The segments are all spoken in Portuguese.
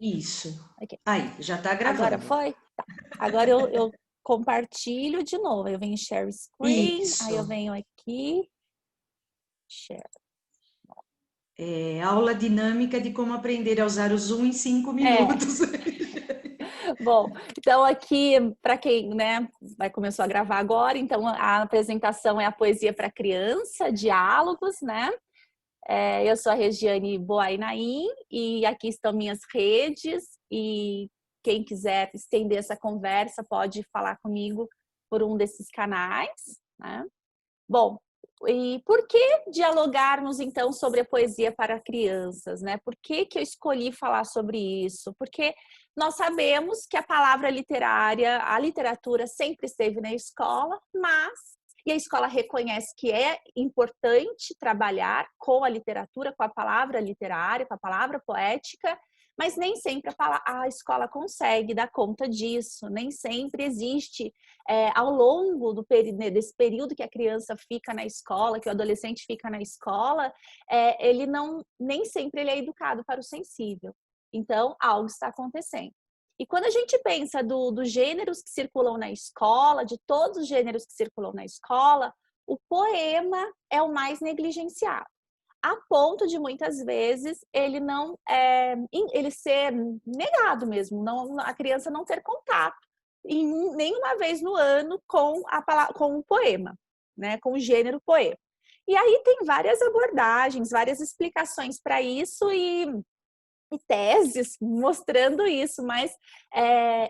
Isso. Aqui. Aí, já está Agora gravando. foi? Tá. Agora eu compartilho de novo. Eu venho em share screen, aí eu Isso. venho aqui, share. Aula dinâmica de como aprender a usar o Zoom em 5 É, minutos. bom, então aqui, para quem, né, começou a gravar agora, então a apresentação é a poesia para criança, diálogos, né? Eu sou a Regiane Boainaim e aqui estão minhas redes e quem quiser estender essa conversa pode falar comigo por um desses canais, né? Bom, e por que dialogarmos então sobre a poesia para crianças, né? Por que eu escolhi falar sobre isso? Porque nós sabemos que a palavra literária, a literatura sempre esteve na escola, e a escola reconhece que é importante trabalhar com a literatura, com a palavra literária, com a palavra poética, mas nem sempre a escola consegue dar conta disso, nem sempre existe ao longo desse período que a criança fica na escola, que o adolescente fica na escola, ele não, nem sempre ele é educado para o sensível. Então, algo está acontecendo. E quando a gente pensa dos gêneros que circulam na escola, de todos os gêneros que circulam na escola, o poema é o mais negligenciado, a ponto de muitas vezes ele não ele ser negado mesmo, não, a criança não ter contato nenhuma vez no ano com o poema, né, com o gênero poema. E aí tem várias abordagens, várias explicações para isso e teses mostrando isso, mas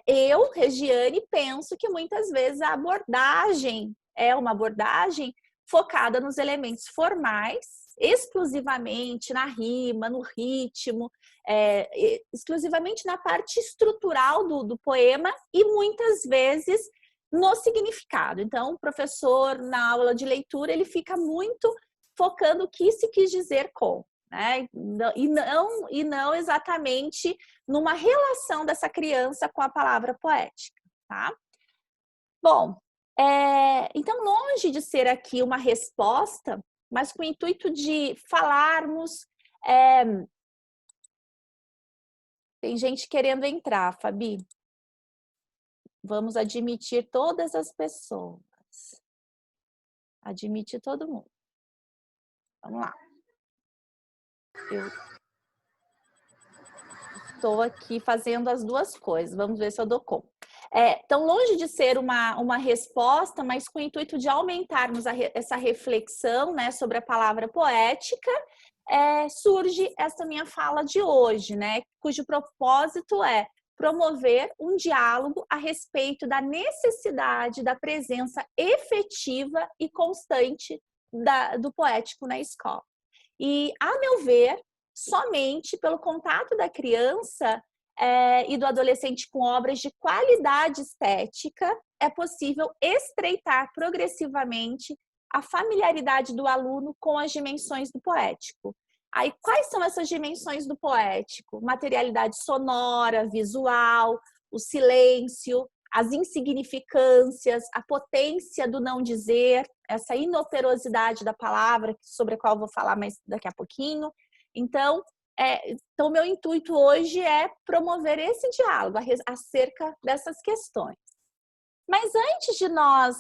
eu, Regiane, penso que muitas vezes a abordagem é uma abordagem focada nos elementos formais, exclusivamente na rima, no ritmo, exclusivamente na parte estrutural do poema e muitas vezes no significado. Então, o professor, na aula de leitura, ele fica muito focando o que se quis dizer com. Né? E não exatamente numa relação dessa criança com a palavra poética, tá? Bom, então longe de ser aqui uma resposta, mas com o intuito de falarmos. Tem gente querendo entrar, Fabi. Vamos admitir todas as pessoas. Admitir todo mundo. Vamos lá. Eu estou aqui fazendo as duas coisas. Vamos ver se eu dou conta. Tão longe de ser uma resposta, mas com o intuito de aumentarmos essa reflexão, né, sobre a palavra poética, surge essa minha fala de hoje, né, cujo propósito é promover um diálogo a respeito da necessidade da presença efetiva e constante do poético na escola. E, a meu ver, somente pelo contato da criança e do adolescente com obras de qualidade estética é possível estreitar progressivamente a familiaridade do aluno com as dimensões do poético. Aí, quais são essas dimensões do poético? Materialidade sonora, visual, o silêncio, as insignificâncias, a potência do não dizer, essa inoperosidade da palavra, sobre a qual eu vou falar mais daqui a pouquinho. Então, o meu intuito hoje é promover esse diálogo acerca dessas questões. Mas antes de nós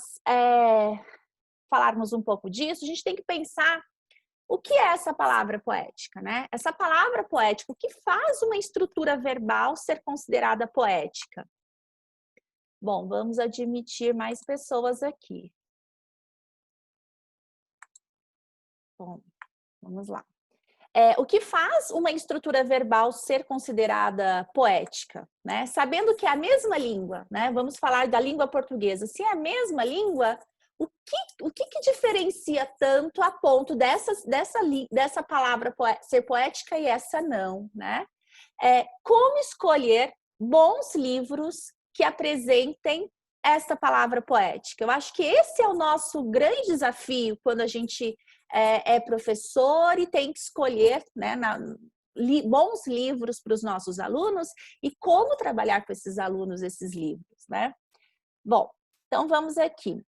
falarmos um pouco disso, a gente tem que pensar o que é essa palavra poética, né? Essa palavra poética, o que faz uma estrutura verbal ser considerada poética? Bom, vamos admitir mais pessoas aqui. Bom, vamos lá. O que faz uma estrutura verbal ser considerada poética, né? Sabendo que é a mesma língua, né? Vamos falar da língua portuguesa. Se é a mesma língua, o que diferencia tanto a ponto dessa palavra ser poética e essa não, né? Como escolher bons livros que apresentem essa palavra poética? Eu acho que esse é o nosso grande desafio quando a gente é professor e tem que escolher, né, bons livros para os nossos alunos e como trabalhar com esses alunos esses livros, né? Bom, então vamos aqui.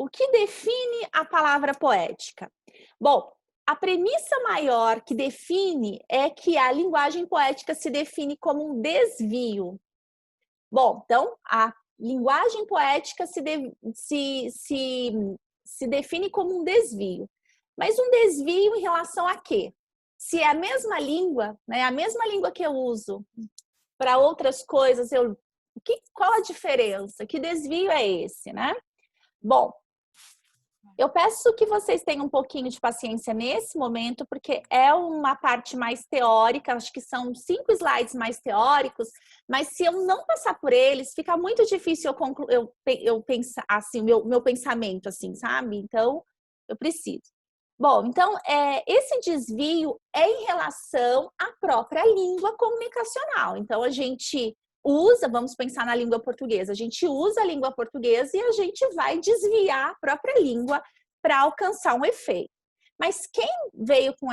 o que define a palavra poética? Bom, a premissa maior que define é que a linguagem poética se define como um desvio. Bom, então, a linguagem poética se define como um desvio. Mas um desvio em relação a quê? Se é a mesma língua, né, a mesma língua que eu uso para outras coisas, qual a diferença? Que desvio é esse, né? Bom, eu peço que vocês tenham um pouquinho de paciência nesse momento, porque é uma parte mais teórica, acho que são 5 slides mais teóricos, mas se eu não passar por eles, fica muito difícil eu pensar assim, meu pensamento, assim, sabe? Então, eu preciso. Bom, então, esse desvio é em relação à própria língua comunicacional. Então, a gente usa, vamos pensar na língua portuguesa, a gente usa a língua portuguesa e a gente vai desviar a própria língua para alcançar um efeito. Mas quem veio com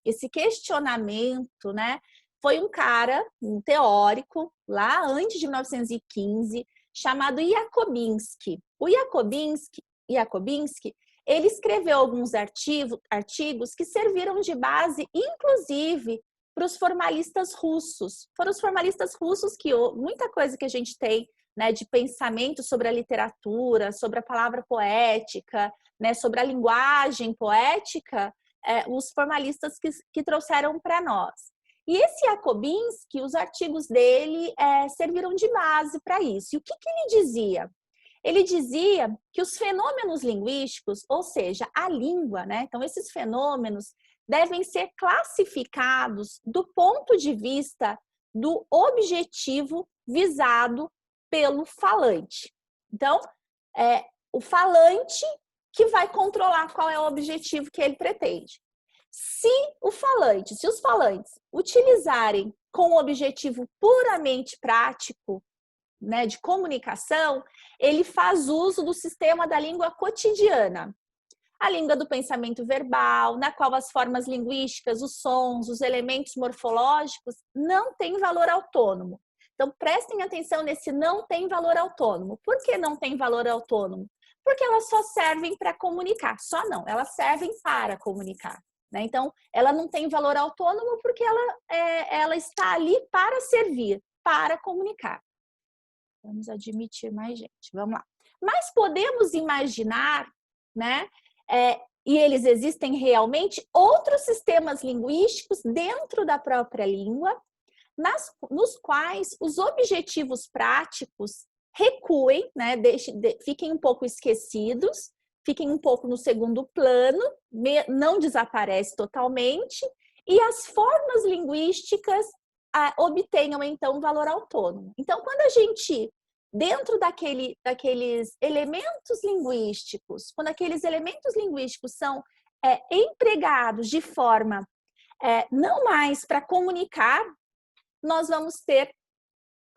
esse questionamento, né, foi um cara, um teórico, lá antes de 1915, chamado Jacobiński. O Jacobiński, ele escreveu alguns artigos que serviram de base, inclusive, para os formalistas russos. Foram os formalistas russos que muita coisa que a gente tem, né, de pensamento sobre a literatura, sobre a palavra poética, né, sobre a linguagem poética, os formalistas que trouxeram para nós. E esse Jacobiński, os artigos dele serviram de base para isso. E o que ele dizia? Ele dizia que os fenômenos linguísticos, ou seja, a língua, né? Então, esses fenômenos devem ser classificados do ponto de vista do objetivo visado pelo falante. Então, o falante que vai controlar qual é o objetivo que ele pretende. Se os falantes utilizarem com o objetivo puramente prático, né, de comunicação, ele faz uso do sistema da língua cotidiana. A língua do pensamento verbal, na qual as formas linguísticas, os sons, os elementos morfológicos não têm valor autônomo. Então, prestem atenção nesse não tem valor autônomo. Por que não tem valor autônomo? Porque elas só servem para comunicar. Só não, elas servem para comunicar. Né? Então, ela não tem valor autônomo porque ela está ali para servir, para comunicar. Vamos admitir mais gente, vamos lá. Mas podemos imaginar, né? E eles existem realmente, outros sistemas linguísticos dentro da própria língua, nos quais os objetivos práticos recuem, né? Fiquem um pouco esquecidos, fiquem um pouco no segundo plano, não desaparece totalmente, e as formas linguísticas obtenham, então, valor autônomo. Então, quando a gente, dentro daqueles elementos linguísticos, quando aqueles elementos linguísticos são empregados de forma não mais para comunicar, nós vamos ter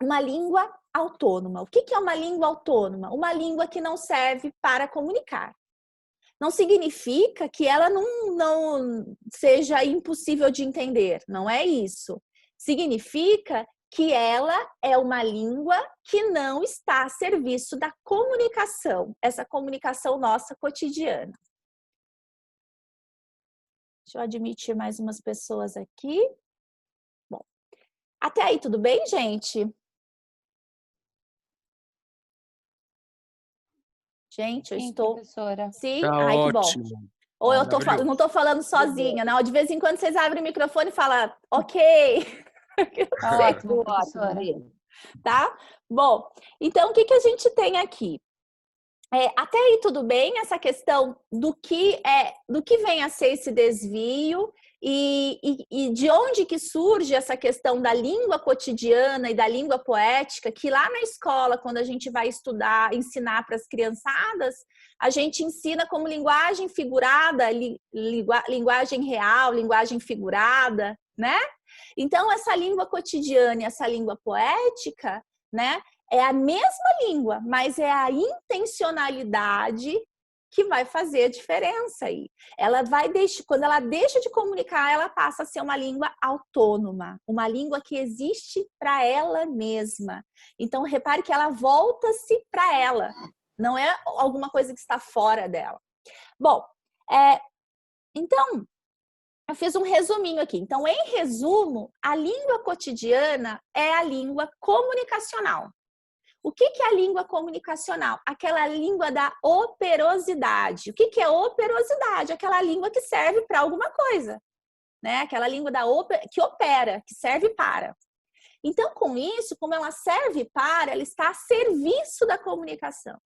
uma língua autônoma. O que é uma língua autônoma? Uma língua que não serve para comunicar. Não significa que ela não seja impossível de entender, não é isso. Significa que ela é uma língua que não está a serviço da comunicação, essa comunicação nossa cotidiana. Deixa eu admitir mais umas pessoas aqui. Bom, até aí tudo bem, gente? Gente, eu estou... Professora. Sim? Tá Ai, que bom. ótimo. Ou eu não estou falando sozinha, não. De vez em quando vocês abrem o microfone e falam, ok. Ótimo, professora. Tá? Bom, então o que a gente tem aqui? Até aí tudo bem essa questão do que vem a ser esse desvio e de onde que surge essa questão da língua cotidiana e da língua poética, que lá na escola, quando a gente vai estudar, ensinar para as criançadas, a gente ensina como linguagem figurada, linguagem real, linguagem figurada, né? Então, essa língua cotidiana e essa língua poética, né? É a mesma língua, mas é a intencionalidade que vai fazer a diferença aí. Quando ela deixa de comunicar, ela passa a ser uma língua autônoma, uma língua que existe para ela mesma. Então, repare que ela volta-se para ela, não é alguma coisa que está fora dela. Bom, então, eu fiz um resuminho aqui. Então, em resumo, a língua cotidiana é a língua comunicacional. O que é a língua comunicacional? Aquela língua da operosidade. O que é operosidade? Aquela língua que serve para alguma coisa, né? Aquela língua que opera, que serve para. Então, com isso, como ela serve para, ela está a serviço da comunicação.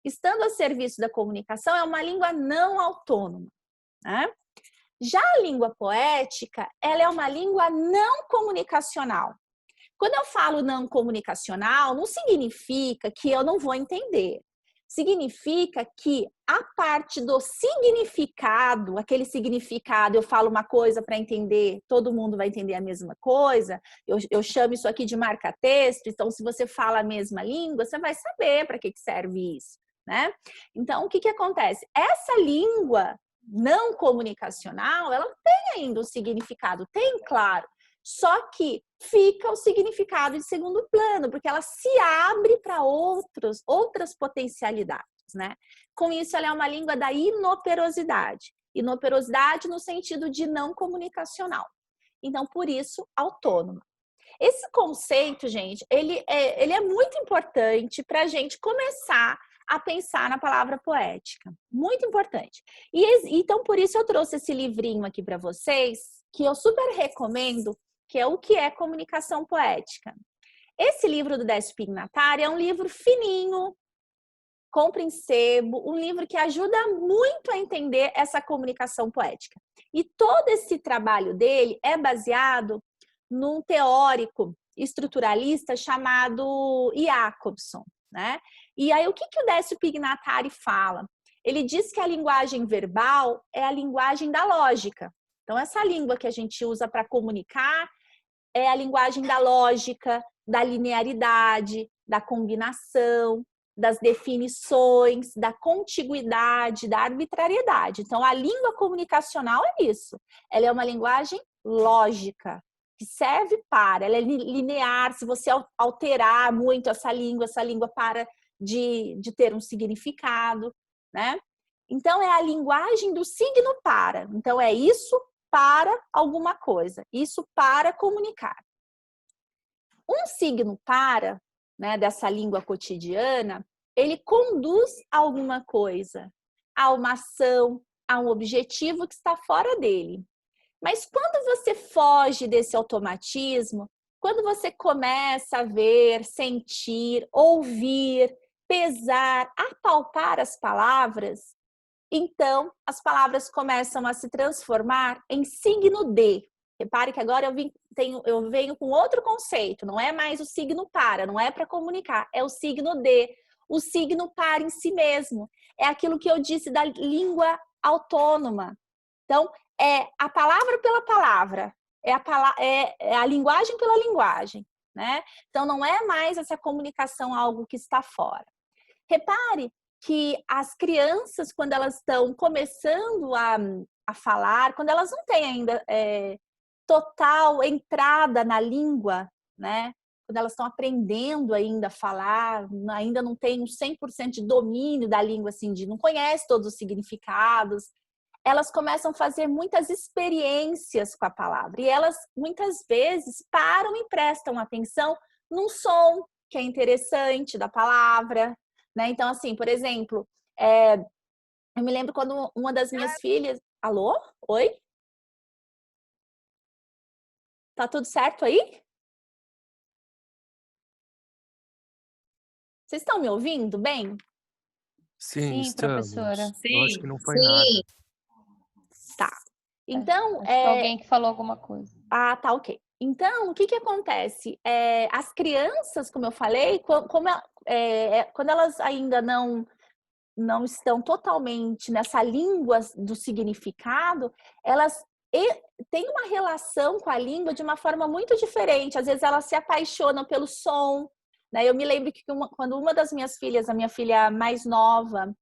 Estando a serviço da comunicação, é uma língua não autônoma, né? Já a língua poética, ela é uma língua não comunicacional. Quando eu falo não comunicacional, não significa que eu não vou entender. Significa que a parte do significado, aquele significado, eu falo uma coisa para entender, todo mundo vai entender a mesma coisa. Eu chamo isso aqui de marca-texto. Então, se você fala a mesma língua, você vai saber para que serve isso, né? Então, o que acontece? Essa língua não comunicacional, ela tem ainda um significado, tem, claro. Só que fica o significado de segundo plano, porque ela se abre para outras potencialidades, né? Com isso, ela é uma língua da inoperosidade. Inoperosidade no sentido de não comunicacional. Então, por isso, autônoma. Esse conceito, gente, ele é muito importante para a gente começar a pensar na palavra poética. Muito importante. Então, por isso, eu trouxe esse livrinho aqui para vocês, que eu super recomendo, que é O que é Comunicação Poética. Esse livro do Décio Pignatari é um livro fininho, compra em sebo, um livro que ajuda muito a entender essa comunicação poética. E todo esse trabalho dele é baseado num teórico estruturalista chamado Jacobson, né? E aí, o que o Décio Pignatari fala? Ele diz que a linguagem verbal é a linguagem da lógica. Então, essa língua que a gente usa para comunicar é a linguagem da lógica, da linearidade, da combinação, das definições, da contiguidade, da arbitrariedade. Então, a língua comunicacional é isso. Ela é uma linguagem lógica, que serve para, ela é linear. Se você alterar muito essa língua para de ter um significado, né? Então, é a linguagem do signo para. Então, é isso para alguma coisa. Isso para comunicar. Um signo para, né, dessa língua cotidiana, ele conduz a alguma coisa, a uma ação, a um objetivo que está fora dele. Mas quando você foge desse automatismo, quando você começa a ver, sentir, ouvir, pesar, apalpar as palavras, então as palavras começam a se transformar em signo de. Repare que agora eu venho com outro conceito, não é mais o signo para, não é para comunicar, é o signo de. O signo para em si mesmo. É aquilo que eu disse da língua autônoma. Então, é a palavra pela palavra, é a linguagem pela linguagem, né? Então, não é mais essa comunicação algo que está fora. Repare que as crianças, quando elas estão começando a falar, quando elas não têm ainda total entrada na língua, né? Quando elas estão aprendendo ainda a falar, ainda não tem um 100% de domínio da língua, assim, não conhece todos os significados, elas começam a fazer muitas experiências com a palavra. E elas, muitas vezes, param e prestam atenção num som que é interessante da palavra, né? Então, assim, por exemplo, eu me lembro quando uma das minhas filhas... Alô? Oi? Tá tudo certo aí? Vocês estão me ouvindo bem? Sim, estamos. professora. Eu acho que não foi nada. Tá. Então, Acho que alguém que falou alguma coisa. Ah, tá, ok. Então, o que acontece? As crianças, como eu falei, quando elas ainda não estão totalmente nessa língua do significado, elas têm uma relação com a língua de uma forma muito diferente. Às vezes elas se apaixonam pelo som, né? Eu me lembro que quando uma das minhas filhas, a minha filha mais nova,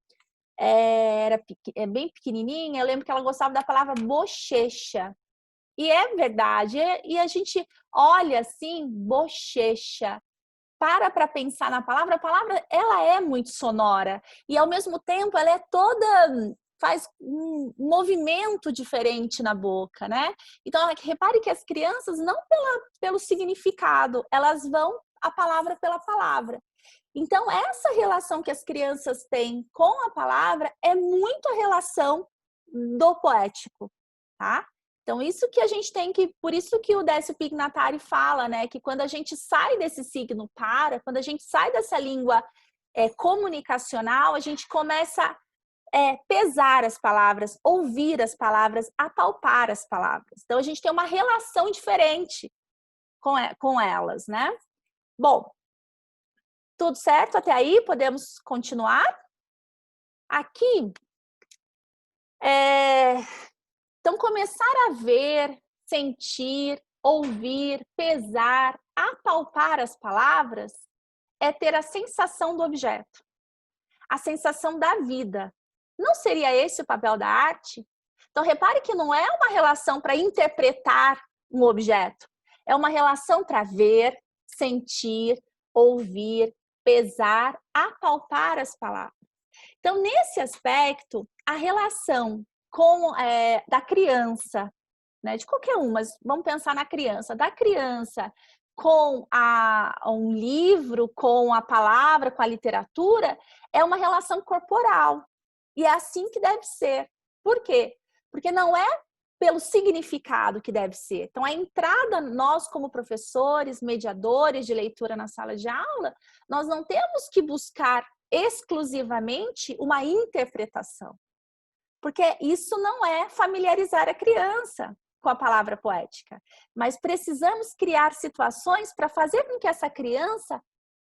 era bem pequenininha, eu lembro que ela gostava da palavra bochecha. E é verdade, e a gente olha assim, bochecha, para pensar na palavra, a palavra ela é muito sonora e ao mesmo tempo ela é toda, faz um movimento diferente na boca, né? Então repare que as crianças não pelo significado, elas vão a palavra pela palavra. Então essa relação que as crianças têm com a palavra é muito a relação do poético, tá? Então, isso que a gente tem que... Por isso que o Décio Pignatari fala, né? Que quando a gente sai desse signo para, quando a gente sai dessa língua comunicacional, a gente começa a pesar as palavras, ouvir as palavras, apalpar as palavras. Então, a gente tem uma relação diferente com elas, né? Bom, tudo certo até aí? Podemos continuar? Aqui... Então, começar a ver, sentir, ouvir, pesar, apalpar as palavras é ter a sensação do objeto, a sensação da vida. Não seria esse o papel da arte? Então, repare que não é uma relação para interpretar um objeto, é uma relação para ver, sentir, ouvir, pesar, apalpar as palavras. Então, nesse aspecto, a relação da criança, né, de qualquer um, mas vamos pensar na criança, da criança com um livro, com a palavra, com a literatura, é uma relação corporal. E é assim que deve ser. Por quê? Porque não é pelo significado que deve ser. Então, a entrada, nós como professores, mediadores de leitura na sala de aula, nós não temos que buscar exclusivamente uma interpretação. Porque isso não é familiarizar a criança com a palavra poética. Mas precisamos criar situações para fazer com que essa criança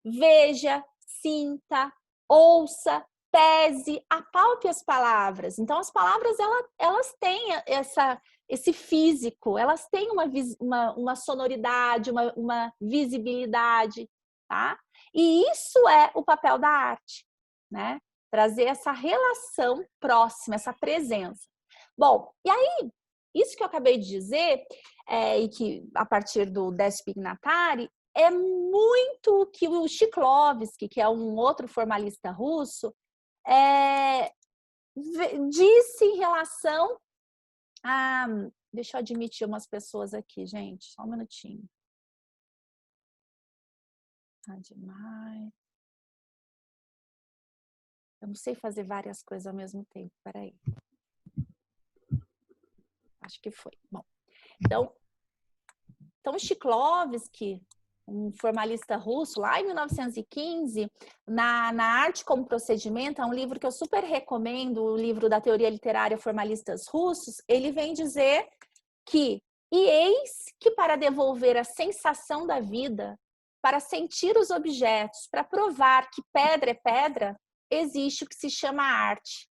veja, sinta, ouça, pese, apalpe as palavras. Então, as palavras, elas têm esse físico, elas têm uma sonoridade, uma visibilidade, tá? E isso é o papel da arte, né? Trazer essa relação próxima, essa presença. Bom, e aí, isso que eu acabei de dizer, e que a partir do Décio Pignatari, é muito o que o Shklovsky, que é um outro formalista russo, disse em relação a... Deixa eu admitir umas pessoas aqui, gente, só um minutinho. Ah, demais. Eu não sei fazer várias coisas ao mesmo tempo, peraí. Acho que foi. Bom, então Shklovsky, um formalista russo, lá em 1915, na Arte como Procedimento, é um livro que eu super recomendo, o livro da teoria literária Formalistas Russos, ele vem dizer que, e eis que para devolver a sensação da vida, para sentir os objetos, para provar que pedra é pedra, existe o que se chama arte.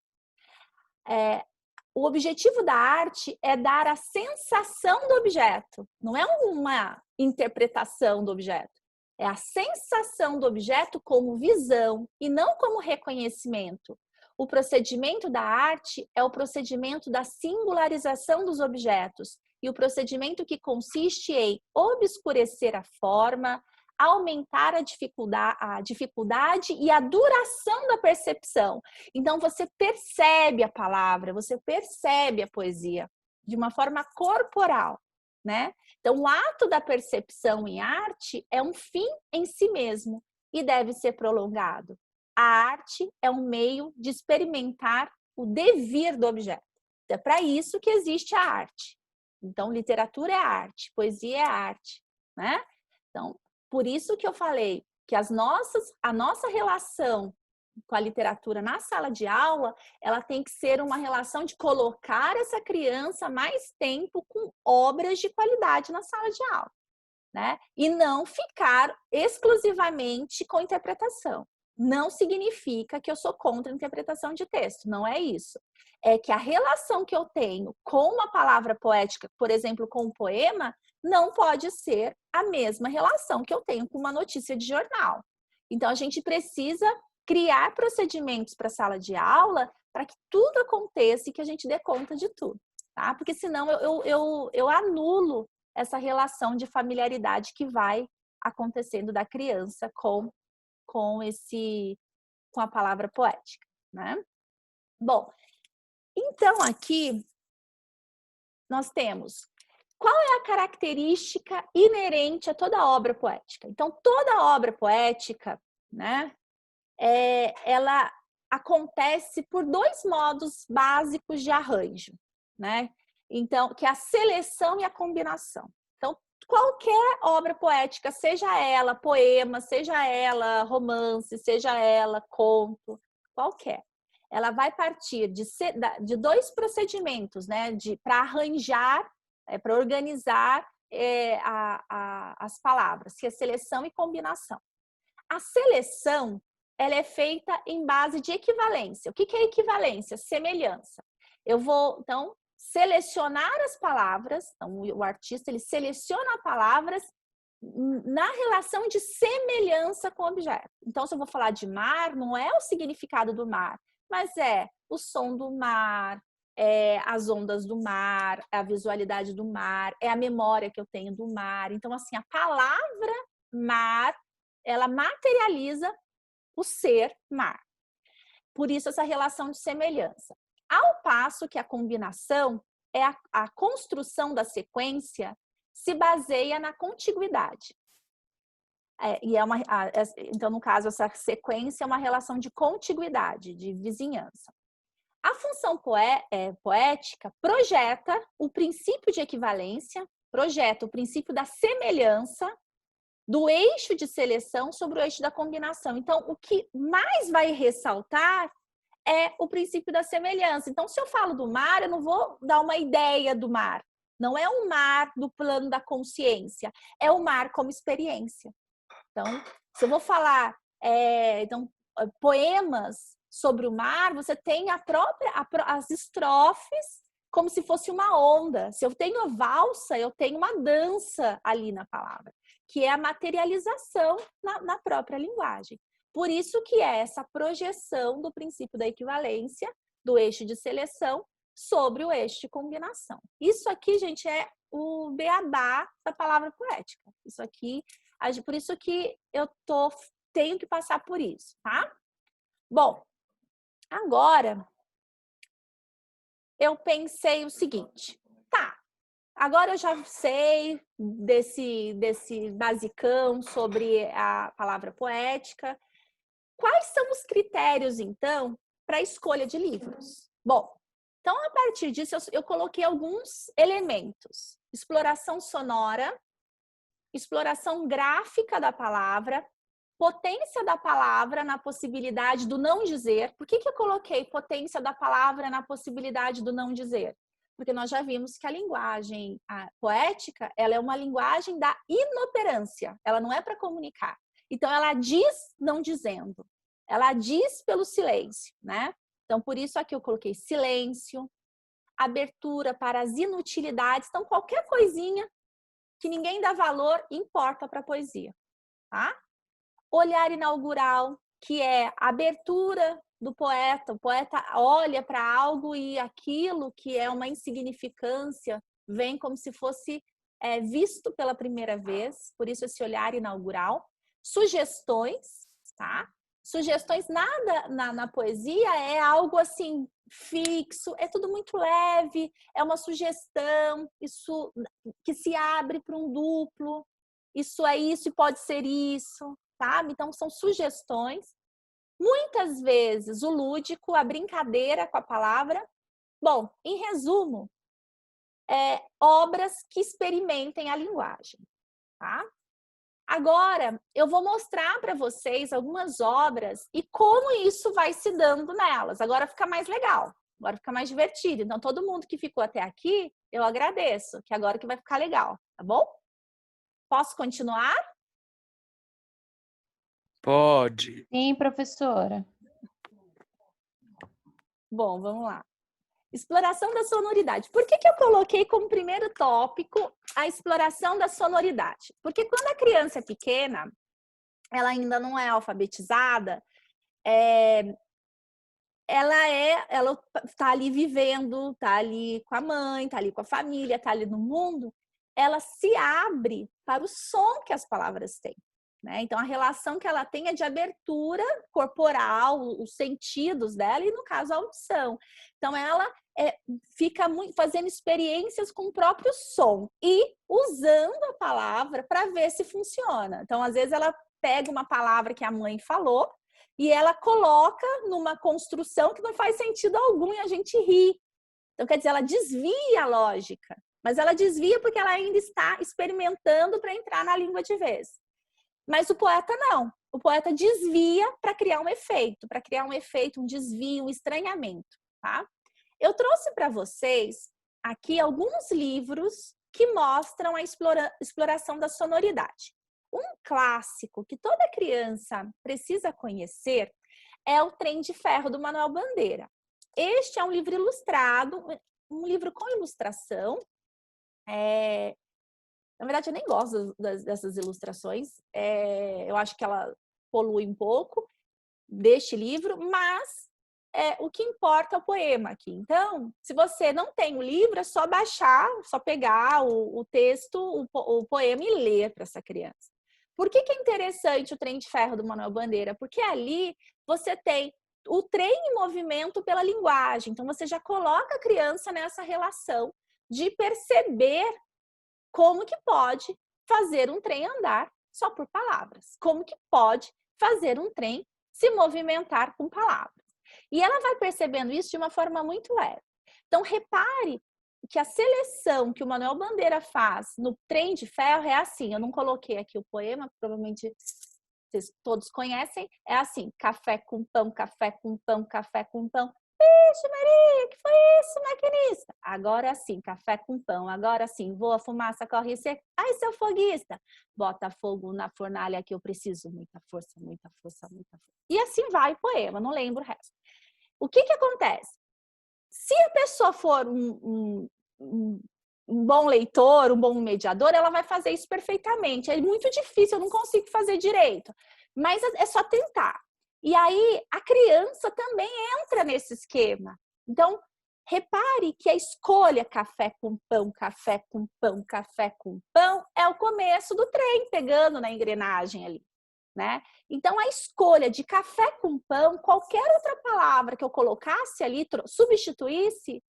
O objetivo da arte é dar a sensação do objeto, não é uma interpretação do objeto. É a sensação do objeto como visão e não como reconhecimento. O procedimento da arte é o procedimento da singularização dos objetos e o procedimento que consiste em obscurecer a forma, aumentar a dificuldade e a duração da percepção. Então, você percebe a palavra, você percebe a poesia de uma forma corporal, né? Então, o ato da percepção em arte é um fim em si mesmo e deve ser prolongado. A arte é um meio de experimentar o devir do objeto. É para isso que existe a arte. Então, literatura é arte, poesia é arte, né? Então, por isso que eu falei que a nossa relação com a literatura na sala de aula, ela tem que ser uma relação de colocar essa criança mais tempo com obras de qualidade na sala de aula, né? E não ficar exclusivamente com interpretação. Não significa que eu sou contra a interpretação de texto, não é isso. É que a relação que eu tenho com uma palavra poética, por exemplo, com um poema, não pode ser a mesma relação que eu tenho com uma notícia de jornal. Então, a gente precisa criar procedimentos para a sala de aula para que tudo aconteça e que a gente dê conta de tudo, tá? Porque senão eu anulo essa relação de familiaridade que vai acontecendo da criança com a palavra poética, né? Bom, então aqui nós temos qual é a característica inerente a toda obra poética. Então, toda obra poética, né, ela acontece por dois modos básicos de arranjo, né? Então, que é a seleção e a combinação. Então, qualquer obra poética, seja ela poema, seja ela romance, seja ela conto, qualquer, ela vai partir de dois procedimentos, né? Para arranjar, para organizar as palavras, que é seleção e combinação. A seleção, ela é feita em base de equivalência. O que é equivalência? Semelhança. Eu vou, então, selecionar as palavras. Então, o artista, ele seleciona palavras na relação de semelhança com o objeto. Então, se eu vou falar de mar, não é o significado do mar, mas é o som do mar, as ondas do mar, a visualidade do mar, é a memória que eu tenho do mar. Então, assim, a palavra mar, ela materializa o ser mar. Por isso, essa relação de semelhança. Ao passo que a combinação é a construção da sequência se baseia na contiguidade. Então, no caso, essa sequência é uma relação de contiguidade, de vizinhança. A função poética projeta o princípio de equivalência, projeta o princípio da semelhança do eixo de seleção sobre o eixo da combinação. Então, o que mais vai ressaltar é o princípio da semelhança. Então, se eu falo do mar, eu não vou dar uma ideia do mar. Não é um mar do plano da consciência, é o mar como experiência. Então, se eu vou falar poemas sobre o mar, você tem as estrofes como se fosse uma onda. Se eu tenho a valsa, eu tenho uma dança ali na palavra, que é a materialização na própria linguagem. Por isso que é essa projeção do princípio da equivalência, do eixo de seleção, sobre o eixo de combinação. Isso aqui, gente, é o beabá da palavra poética. Isso aqui, por isso que eu tenho que passar por isso, tá? Bom, agora eu pensei o seguinte, tá, agora eu já sei desse basicão sobre a palavra poética. Quais são os critérios, então, para a escolha de livros? Bom, então, a partir disso, eu coloquei alguns elementos. Exploração sonora, exploração gráfica da palavra, potência da palavra na possibilidade do não dizer. Por que eu coloquei potência da palavra na possibilidade do não dizer? Porque nós já vimos que a linguagem poética, ela é uma linguagem da inoperância. Ela não é para comunicar. Então, ela diz não dizendo. Ela diz pelo silêncio, né? Então, por isso aqui eu coloquei silêncio, abertura para as inutilidades. Então, qualquer coisinha que ninguém dá valor importa para a poesia, tá? Olhar inaugural, que é a abertura do poeta. O poeta olha para algo e aquilo que é uma insignificância vem como se fosse visto pela primeira vez. Por isso, esse olhar inaugural. Sugestões, tá? Sugestões, nada na poesia é algo assim fixo, é tudo muito leve, é uma sugestão, isso que se abre para um duplo, isso é isso e pode ser isso, sabe? Então são sugestões. Muitas vezes o lúdico, a brincadeira com a palavra. Bom, em resumo, obras que experimentem a linguagem, tá? Agora, eu vou mostrar para vocês algumas obras e como isso vai se dando nelas. Agora fica mais legal, agora fica mais divertido. Então, todo mundo que ficou até aqui, eu agradeço, que agora que vai ficar legal, tá bom? Posso continuar? Pode. Sim, professora. Bom, vamos lá. Exploração da sonoridade. Por que eu coloquei como primeiro tópico a exploração da sonoridade? Porque quando a criança é pequena, ela ainda não é alfabetizada, ela tá ali vivendo, tá ali com a mãe, tá ali com a família, tá ali no mundo, ela se abre para o som que as palavras têm, né? Então a relação que ela tem é de abertura corporal, os sentidos dela e no caso a audição. Então ela fica fazendo experiências com o próprio som e usando a palavra para ver se funciona. Então às vezes ela pega uma palavra que a mãe falou e ela coloca numa construção que não faz sentido algum e a gente ri. Então, quer dizer, ela desvia a lógica, mas ela desvia porque ela ainda está experimentando para entrar na língua de vez. Mas o poeta não. O poeta desvia para criar um efeito, um desvio, um estranhamento, tá? Eu trouxe para vocês aqui alguns livros que mostram a exploração da sonoridade. Um clássico que toda criança precisa conhecer é O Trem de Ferro, do Manuel Bandeira. Este é um livro ilustrado, um livro com ilustração. Na verdade, eu nem gosto dessas ilustrações. Eu acho que ela polui um pouco deste livro, mas o que importa é o poema aqui. Então, se você não tem o livro, é só baixar, só pegar o texto, o poema e ler para essa criança. Por que é interessante o Trem de Ferro do Manuel Bandeira? Porque ali você tem o trem em movimento pela linguagem. Então, você já coloca a criança nessa relação de perceber como que pode fazer um trem andar só por palavras. Como que pode fazer um trem se movimentar com palavras. E ela vai percebendo isso de uma forma muito leve. Então, repare que a seleção que o Manuel Bandeira faz no Trem de Ferro é assim. Eu não coloquei aqui o poema, provavelmente vocês todos conhecem. É assim: café com pão, café com pão, café com pão. Vixe Maria, que foi isso, maquinista? Agora sim, café com pão. Agora sim, voa fumaça, corre seca. Ai, seu foguista, bota fogo na fornalha que eu preciso. Muita força, muita força, muita força. E assim vai o poema, não lembro o resto. O que acontece? Se a pessoa for um bom leitor, um bom mediador, ela vai fazer isso perfeitamente. É muito difícil, eu não consigo fazer direito. Mas é só tentar. E aí, a criança também entra nesse esquema. Então, repare que a escolha café com pão, café com pão, café com pão é o começo do trem, pegando na engrenagem ali, né? Então, a escolha de café com pão, qualquer outra palavra que eu colocasse ali, substituísse,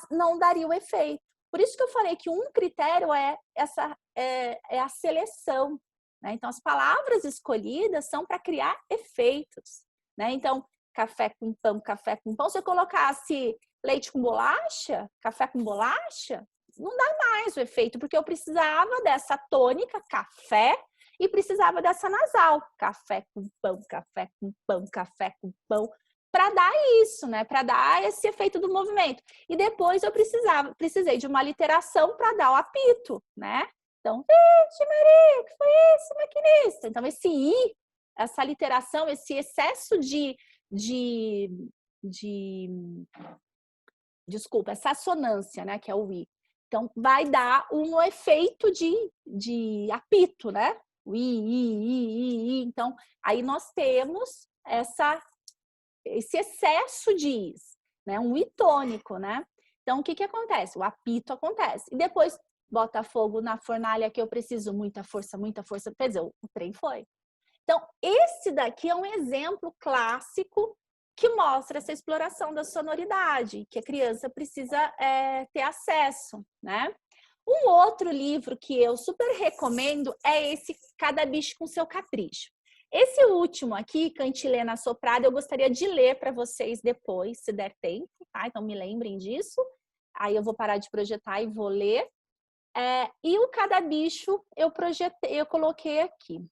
não daria o efeito. Por isso que eu falei que um critério é a seleção. Né? Então, as palavras escolhidas são para criar efeitos. Né? Então, café com pão. Se eu colocasse leite com bolacha, café com bolacha, não dá mais o efeito, porque eu precisava dessa tônica, café, e precisava dessa nasal, café com pão, café com pão, café com pão, para dar isso, né? Para dar esse efeito do movimento. E depois eu precisei de uma literação para dar o apito, né? Então, vixe Maria, que foi isso, maquinista? Então, esse I, essa literação, esse excesso desculpa, essa assonância, né, que é o I. Então, vai dar um efeito de apito, né? O I. Então, aí nós temos esse excesso de Is, né? Um I tônico, né? Então, o que acontece? O apito acontece. E depois, bota fogo na fornalha que eu preciso, muita força, quer dizer, o trem foi. Então, esse daqui é um exemplo clássico que mostra essa exploração da sonoridade, que a criança precisa ter acesso, né? Um outro livro que eu super recomendo é esse Cada Bicho com Seu Capricho. Esse último aqui, Cantilena Soprada, eu gostaria de ler para vocês depois, se der tempo, tá? Então me lembrem disso. Aí eu vou parar de projetar e vou ler. E o Cada Bicho eu coloquei aqui.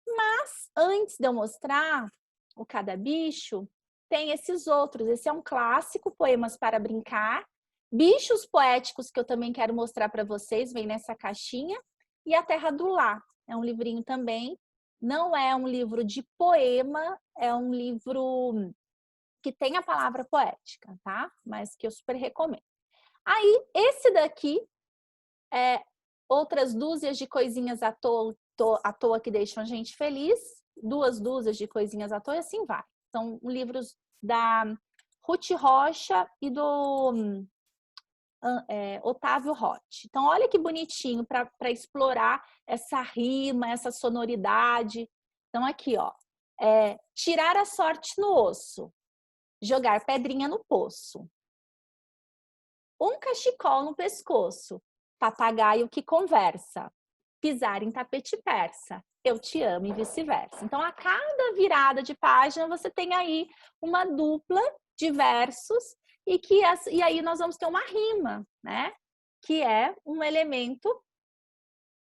Mas antes de eu mostrar o Cada Bicho, tem esses outros. Esse é um clássico, Poemas para Brincar. Bichos Poéticos, que eu também quero mostrar para vocês, vem nessa caixinha. E A Terra do Lá, é um livrinho também. Não é um livro de poema, é um livro que tem a palavra poética, tá? Mas que eu super recomendo. Aí, esse daqui é Outras Dúzias de Coisinhas à toa que deixam a gente feliz, 2 dúzias de coisinhas à toa e assim vai. São livros da Ruth Rocha e do Otávio Roth. Então, olha que bonitinho para explorar essa rima, essa sonoridade. Então, aqui, ó. Tirar a sorte no osso. Jogar pedrinha no poço. Um cachecol no pescoço. Papagaio que conversa. Pisar em tapete persa. Eu te amo e vice-versa. Então, a cada virada de página, você tem aí uma dupla de versos e aí nós vamos ter uma rima, né? Que é um elemento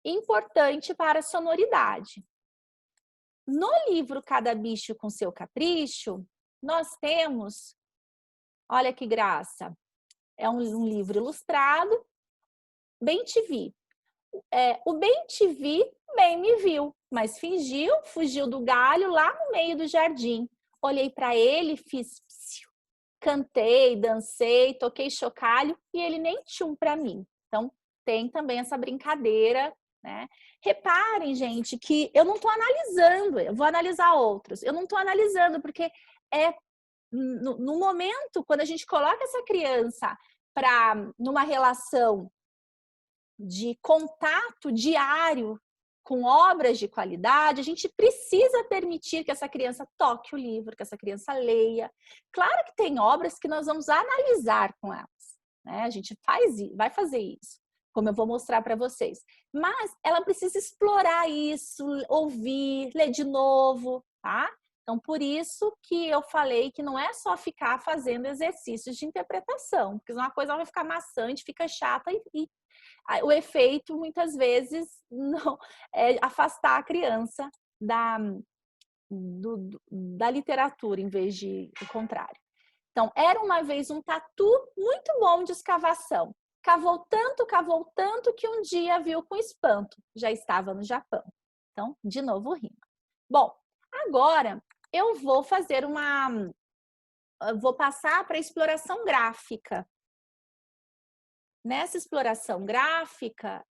importante para a sonoridade. No livro Cada Bicho com Seu Capricho, nós temos, olha que graça, é um livro ilustrado, Bem te vi. O bem te vi, bem me viu, mas fingiu, fugiu do galho lá no meio do jardim. Olhei para ele, fiz psiu, cantei, dancei, toquei chocalho e ele nem tchum para mim. Então, tem também essa brincadeira, né? Reparem, gente, que eu não estou analisando, eu vou analisar outros. Eu não estou analisando porque no momento, quando a gente coloca essa criança numa relação de contato diário com obras de qualidade, a gente precisa permitir que essa criança toque o livro, que essa criança leia. Claro que tem obras que nós vamos analisar com elas, né? A gente vai fazer isso, como eu vou mostrar para vocês. Mas ela precisa explorar isso, ouvir, ler de novo, tá? Então, por isso que eu falei que não é só ficar fazendo exercícios de interpretação, porque uma coisa vai ficar maçante, fica chata e o efeito, muitas vezes, não é afastar a criança da literatura, em vez de o contrário. Então, era uma vez um tatu muito bom de escavação. Cavou tanto que um dia viu com espanto. Já estava no Japão. Então, de novo, rima. Bom, agora eu vou fazer vou passar para a exploração gráfica. Nessa exploração gráfica,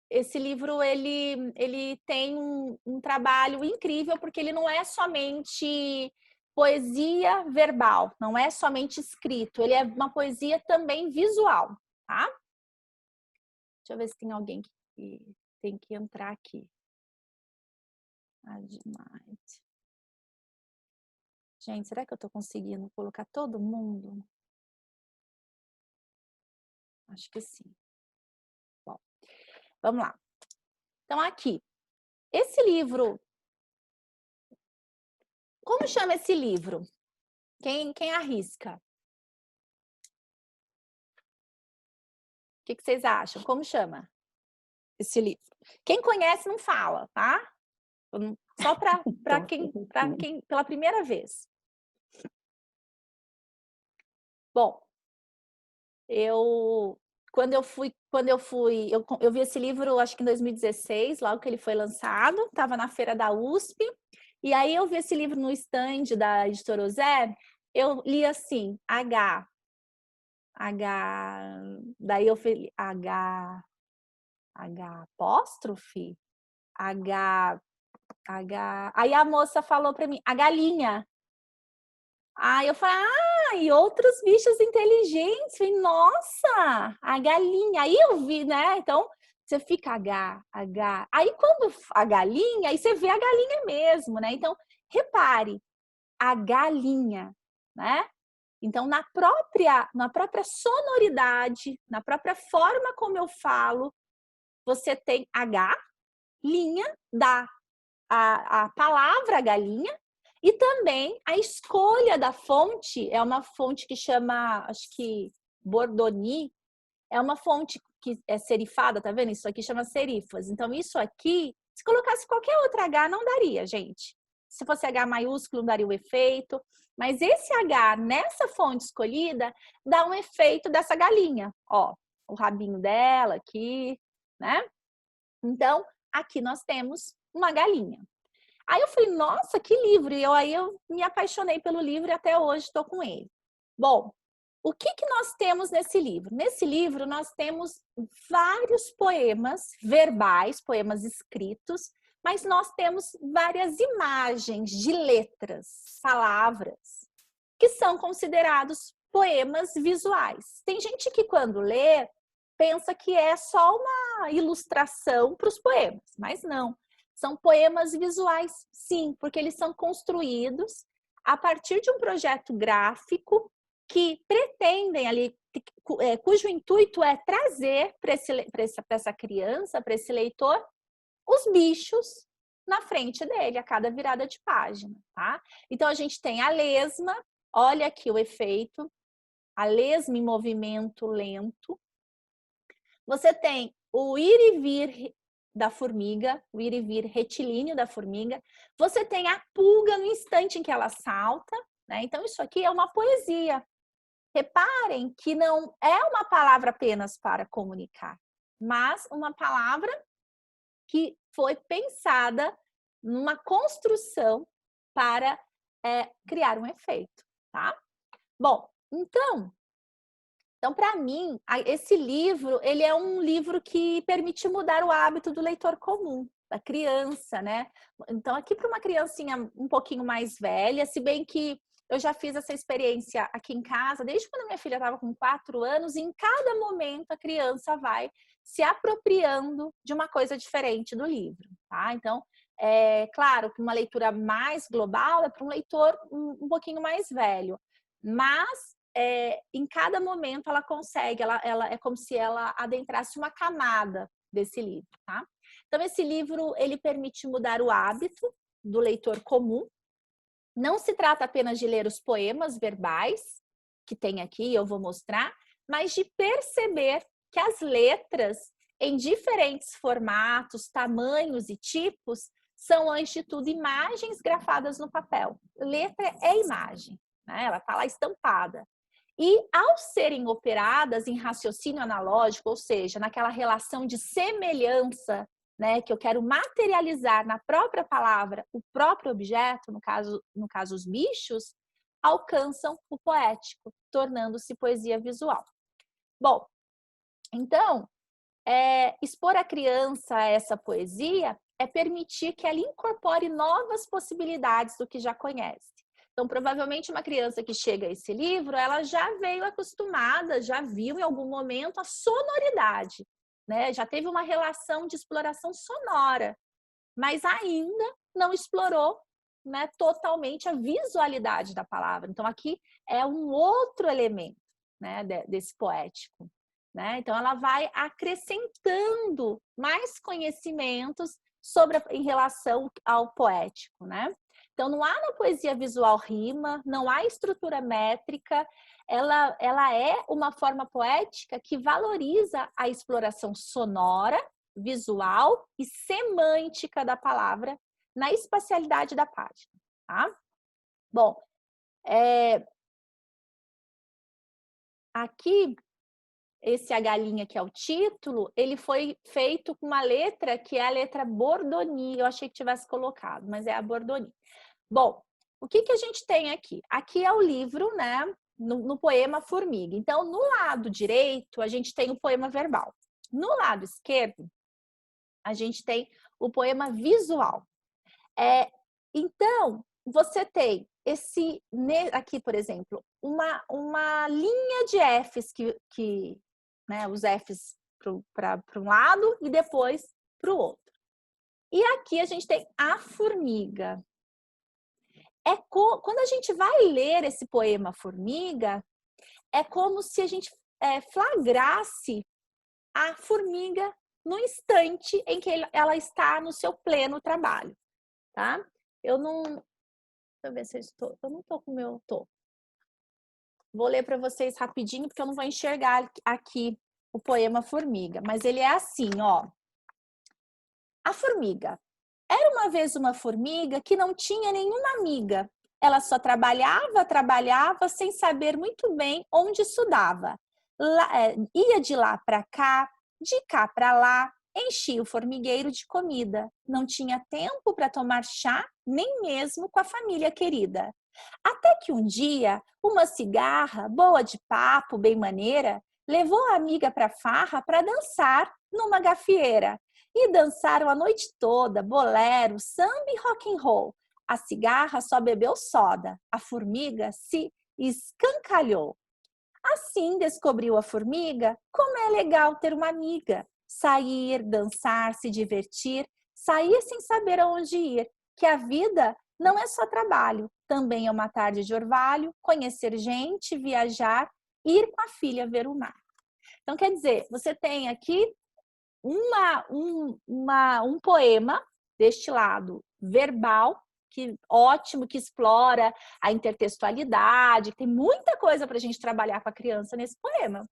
esse livro ele tem um trabalho incrível, porque ele não é somente poesia verbal, não é somente escrito, ele é uma poesia também visual, tá? Deixa eu ver se tem alguém que tem que entrar aqui. Admite. Gente, será que eu tô conseguindo colocar todo mundo? Acho que sim. Bom, vamos lá. Então, aqui. Esse livro... Como chama esse livro? Quem arrisca? O que vocês acham? Como chama esse livro? Quem conhece não fala, tá? Só para quem pela primeira vez. Bom, quando eu vi esse livro, acho que em 2016, logo que ele foi lançado, estava na feira da USP, e aí eu vi esse livro no stand da editora Ozé, eu li assim, daí eu falei, apóstrofe, aí a moça falou para mim, a galinha. Aí eu falei, e outros bichos inteligentes. Falei, nossa, a galinha. Aí eu vi, né? Então, você fica H. Aí quando a galinha, aí você vê a galinha mesmo, né? Então, repare, a galinha, né? Então, na própria sonoridade, na própria forma como eu falo, você tem H, linha, a palavra galinha, e também a escolha da fonte é uma fonte que chama, acho que Bordoni, é uma fonte que é serifada, tá vendo? Isso aqui chama serifas. Então, isso aqui, se colocasse qualquer outra H, não daria, gente. Se fosse H maiúsculo, não daria o efeito. Mas esse H, nessa fonte escolhida, dá um efeito dessa galinha. Ó, o rabinho dela aqui, né? Então, aqui nós temos uma galinha. Aí eu falei, nossa, que livro! E aí eu me apaixonei pelo livro e até hoje estou com ele. Bom, o que nós temos nesse livro? Nesse livro nós temos vários poemas verbais, poemas escritos, mas nós temos várias imagens de letras, palavras, que são considerados poemas visuais. Tem gente que quando lê, pensa que é só uma ilustração para os poemas, mas não. São poemas visuais, sim, porque eles são construídos a partir de um projeto gráfico que pretendem ali, cujo intuito é trazer para essa criança, para esse leitor, os bichos na frente dele, a cada virada de página, tá? Então, a gente tem a lesma, olha aqui o efeito, a lesma em movimento lento. Você tem o ir e vir da formiga, o ir e vir retilíneo da formiga. Você tem a pulga no instante em que ela salta, né? Então, isso aqui é uma poesia. Reparem que não é uma palavra apenas para comunicar, mas uma palavra que foi pensada numa construção para criar um efeito, tá? Bom, então para mim, esse livro, ele é um livro que permite mudar o hábito do leitor comum, da criança, né? Então, aqui para uma criancinha um pouquinho mais velha, se bem que eu já fiz essa experiência aqui em casa, desde quando minha filha estava com 4 anos, e em cada momento a criança vai se apropriando de uma coisa diferente do livro, tá? Então, é claro que uma leitura mais global é para um leitor um pouquinho mais velho, mas em cada momento ela consegue, ela é como se ela adentrasse uma camada desse livro, tá? Então, esse livro, ele permite mudar o hábito do leitor comum. Não se trata apenas de ler os poemas verbais, que tem aqui, eu vou mostrar, mas de perceber que as letras, em diferentes formatos, tamanhos e tipos, são, antes de tudo, imagens grafadas no papel. Letra é imagem, né? Ela está lá estampada. E, ao serem operadas em raciocínio analógico, ou seja, naquela relação de semelhança, né, que eu quero materializar na própria palavra o próprio objeto, no caso os bichos, alcançam o poético, tornando-se poesia visual. Bom, então, expor a criança a essa poesia é permitir que ela incorpore novas possibilidades do que já conhece. Então, provavelmente, uma criança que chega a esse livro, ela já veio acostumada, já viu em algum momento a sonoridade, né? Já teve uma relação de exploração sonora, mas ainda não explorou, né, totalmente a visualidade da palavra. Então, aqui é um outro elemento, né, desse poético, né? Então, ela vai acrescentando mais conhecimentos em relação ao poético, né? Então, não há na poesia visual rima, não há estrutura métrica, ela é uma forma poética que valoriza a exploração sonora, visual e semântica da palavra na espacialidade da página, tá? Bom, aqui, esse A Galinha, que é o título, ele foi feito com uma letra que é a letra Bordoni. Eu achei que tivesse colocado, mas é a Bordoni. Bom, o que a gente tem aqui? Aqui é o livro, né, no poema Formiga. Então, no lado direito, a gente tem o poema verbal. No lado esquerdo, a gente tem o poema visual. Então, você tem aqui, por exemplo, uma linha de Fs né, os Fs para um lado e depois para o outro. E aqui a gente tem a formiga. Quando a gente vai ler esse poema Formiga, é como se a gente flagrasse a formiga no instante em que ela está no seu pleno trabalho, tá? Deixa eu ver se eu não estou com o meu... Vou ler para vocês rapidinho, porque eu não vou enxergar aqui o poema Formiga, mas ele é assim, ó. A formiga. Era uma vez uma formiga que não tinha nenhuma amiga. Ela só trabalhava, sem saber muito bem onde estudava. Ia de lá para cá, de cá para lá, enchia o formigueiro de comida. Não tinha tempo para tomar chá, nem mesmo com a família querida. Até que um dia, uma cigarra, boa de papo, bem maneira, levou a amiga para farra para dançar numa gafieira. E dançaram a noite toda, bolero, samba e rock and roll. A cigarra só bebeu soda, a formiga se escancalhou. Assim descobriu a formiga como é legal ter uma amiga. Sair, dançar, se divertir, sair sem saber aonde ir. Que a vida não é só trabalho, também é uma tarde de orvalho, conhecer gente, viajar, ir com a filha ver o mar. Então, quer dizer, você tem aqui um poema deste lado verbal, que ótimo, que explora a intertextualidade, tem muita coisa para a gente trabalhar com a criança nesse poema.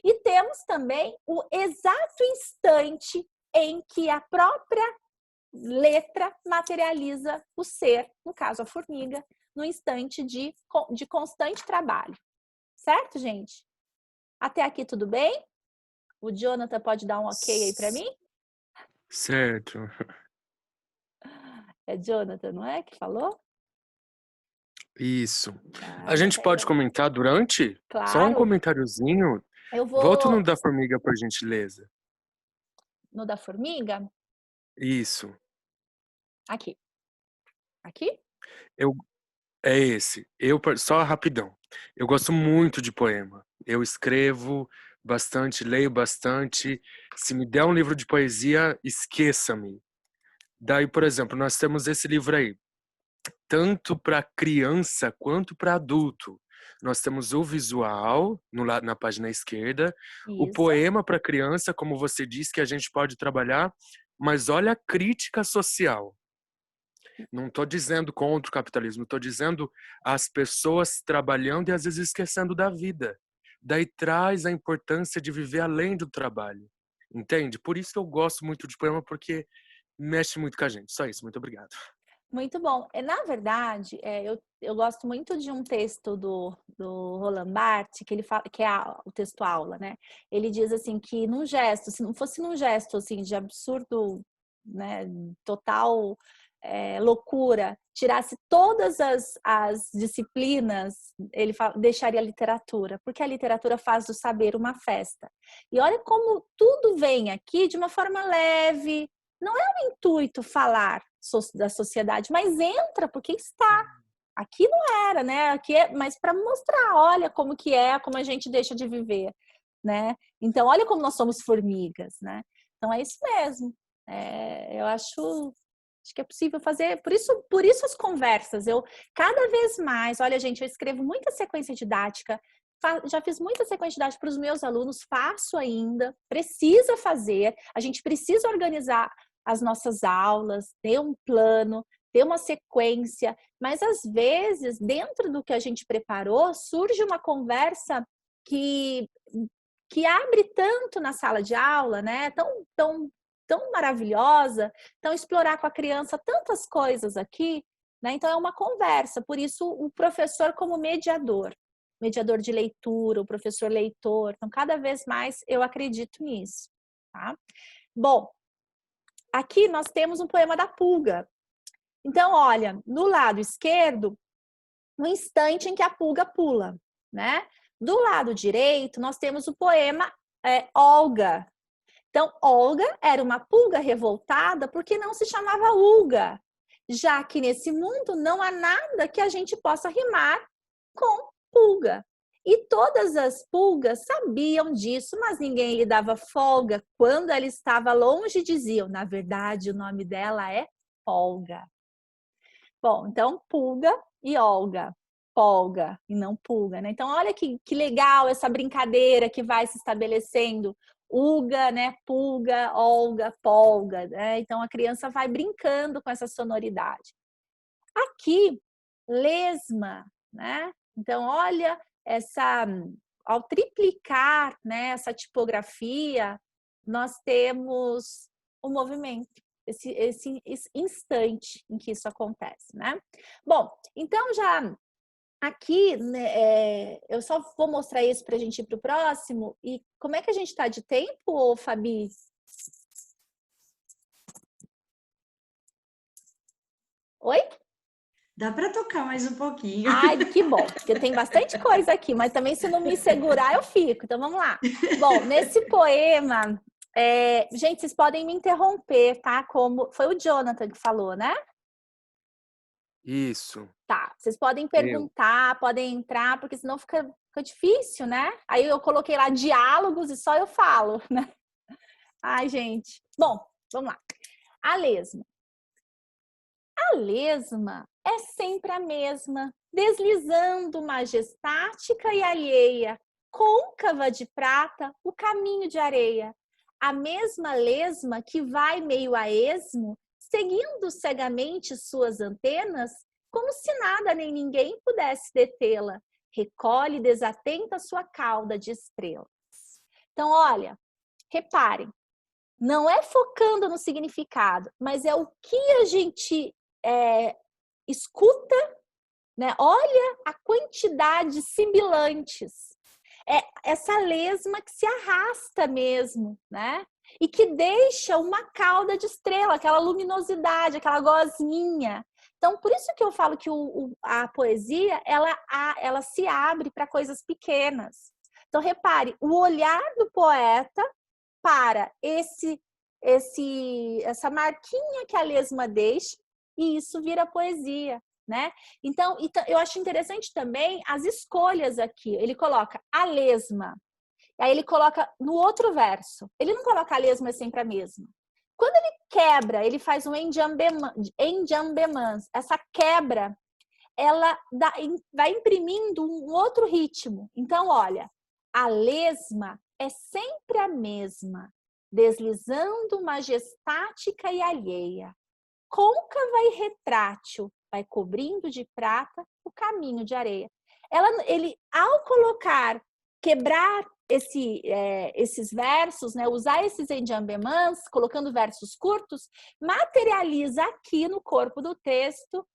E temos também o exato instante em que a própria letra materializa o ser, no caso a formiga, no instante de constante trabalho. Certo, gente? Até aqui tudo bem? O Jonathan pode dar um ok aí para mim? Certo. É Jonathan, não é? Que falou? Isso. A gente pode comentar durante? Só um Claro. comentáriozinho. Eu vou Volta no da formiga, por gentileza. no da formiga. Isso. Aqui. Aqui? É esse. Só rapidão. Eu gosto muito de poema. Eu escrevo bastante, leio bastante. Se me der um livro de poesia, esqueça-me. Daí, por exemplo, nós temos esse livro aí, tanto para criança quanto para adulto. Nós temos o visual na página esquerda, o Isso. poema para criança, como você disse, que a gente pode trabalhar, mas olha a crítica social. Não estou dizendo contra o capitalismo, estou dizendo as pessoas trabalhando e às vezes esquecendo da vida. Daí traz a importância de viver além do trabalho. Entende? Por isso que eu gosto muito de poema, porque mexe muito com a gente. Só isso, muito obrigado. Muito bom. Na verdade, eu gosto muito de um texto do Roland Barthes, que ele fala, que é o texto aula, né? Ele diz assim que num gesto, se não fosse num gesto assim de absurdo, né, total loucura, tirasse todas as disciplinas, ele deixaria a literatura, porque a literatura faz do saber uma festa. E olha como tudo vem aqui de uma forma leve. Não é o intuito falar da sociedade, mas entra porque está. Aqui não era, né? Aqui mas para mostrar, olha como que é, como a gente deixa de viver, né? Então, olha como nós somos formigas, né? Então, é isso mesmo. Eu acho que é possível fazer, por isso as conversas. Eu, cada vez mais, olha, gente, eu escrevo muita sequência didática, já fiz muita sequência didática para os meus alunos, faço ainda, precisa fazer, a gente precisa organizar as nossas aulas, ter um plano, ter uma sequência, mas às vezes, dentro do que a gente preparou, surge uma conversa que abre tanto na sala de aula, né? Tão maravilhosa. Então, explorar com a criança tantas coisas aqui, né? Então, é uma conversa. Por isso, o professor como mediador de leitura, o professor leitor. Então, cada vez mais eu acredito nisso, tá? Bom, aqui nós temos um poema da pulga. Então, olha, no lado esquerdo, no instante em que a pulga pula, né? Do lado direito, nós temos o poema Olga. Então, Olga era uma pulga revoltada porque não se chamava Ulga, já que nesse mundo não há nada que a gente possa rimar com pulga. E todas as pulgas sabiam disso, mas ninguém lhe dava folga. Quando ela estava longe, diziam, na verdade, o nome dela é Olga. Bom, então, pulga e Olga. Polga e não pulga, né? Então, olha que legal essa brincadeira que vai se estabelecendo. Uga, né? Pulga, Olga, polga, né? Então, a criança vai brincando com essa sonoridade. Aqui, lesma, né? Então, olha ao triplicar, né, essa tipografia, nós temos o movimento, esse instante em que isso acontece, né? Bom, então já aqui, né, eu só vou mostrar isso para a gente ir para o próximo. E como é que a gente está de tempo, Fabi? Oi? Dá para tocar mais um pouquinho. Ai, que bom, porque tem bastante coisa aqui, mas também se não me segurar eu fico. Então vamos lá. Bom, nesse poema Gente, vocês podem me interromper, tá? Como foi o Jonathan que falou, né? Isso. Tá, vocês podem Eu. perguntar, podem entrar, porque senão fica difícil, né? Aí eu coloquei lá diálogos e só eu falo, né? Ai, gente. Bom, vamos lá. A lesma. A lesma é sempre a mesma, deslizando majestática e alheia, côncava de prata, o caminho de areia. A mesma lesma que vai meio a esmo, seguindo cegamente suas antenas, como se nada nem ninguém pudesse detê-la. Recolhe desatenta sua cauda de estrelas. Então, olha, reparem, não é focando no significado, mas é o que a gente escuta, né? Olha a quantidade de sibilantes. É essa lesma que se arrasta mesmo, né? E que deixa uma cauda de estrela, aquela luminosidade, aquela gosminha. Então, por isso que eu falo que a poesia, ela se abre para coisas pequenas. Então, repare, o olhar do poeta para essa marquinha que a lesma deixa, e isso vira poesia, né? Então, eu acho interessante também as escolhas aqui. Ele coloca a lesma, aí ele coloca no outro verso. Ele não coloca a lesma é sempre a mesma. Quando ele quebra, ele faz um enjambemans. Essa quebra, ela vai imprimindo um outro ritmo. Então, olha, a lesma é sempre a mesma, deslizando majestática e alheia. Côncava e retrátil, vai cobrindo de prata o caminho de areia. Ele, ao quebrar esses versos, né, usar esses enjambemans, colocando versos curtos, materializa aqui no corpo do texto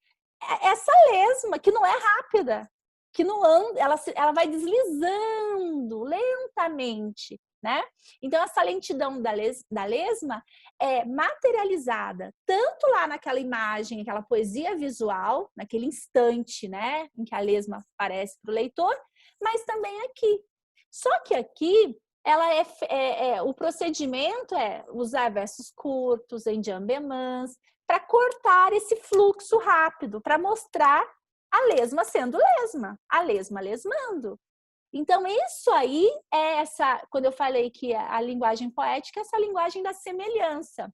essa lesma, que não é rápida, que não anda, ela vai deslizando lentamente, né? Então, essa lentidão da lesma é materializada tanto lá naquela imagem, aquela poesia visual, naquele instante, né, em que a lesma aparece para o leitor, mas também aqui. Só que aqui o procedimento é usar versos curtos, enjambemans, para cortar esse fluxo rápido, para mostrar a lesma sendo lesma, a lesma lesmando. Então, isso aí quando eu falei que a linguagem poética é essa linguagem da semelhança.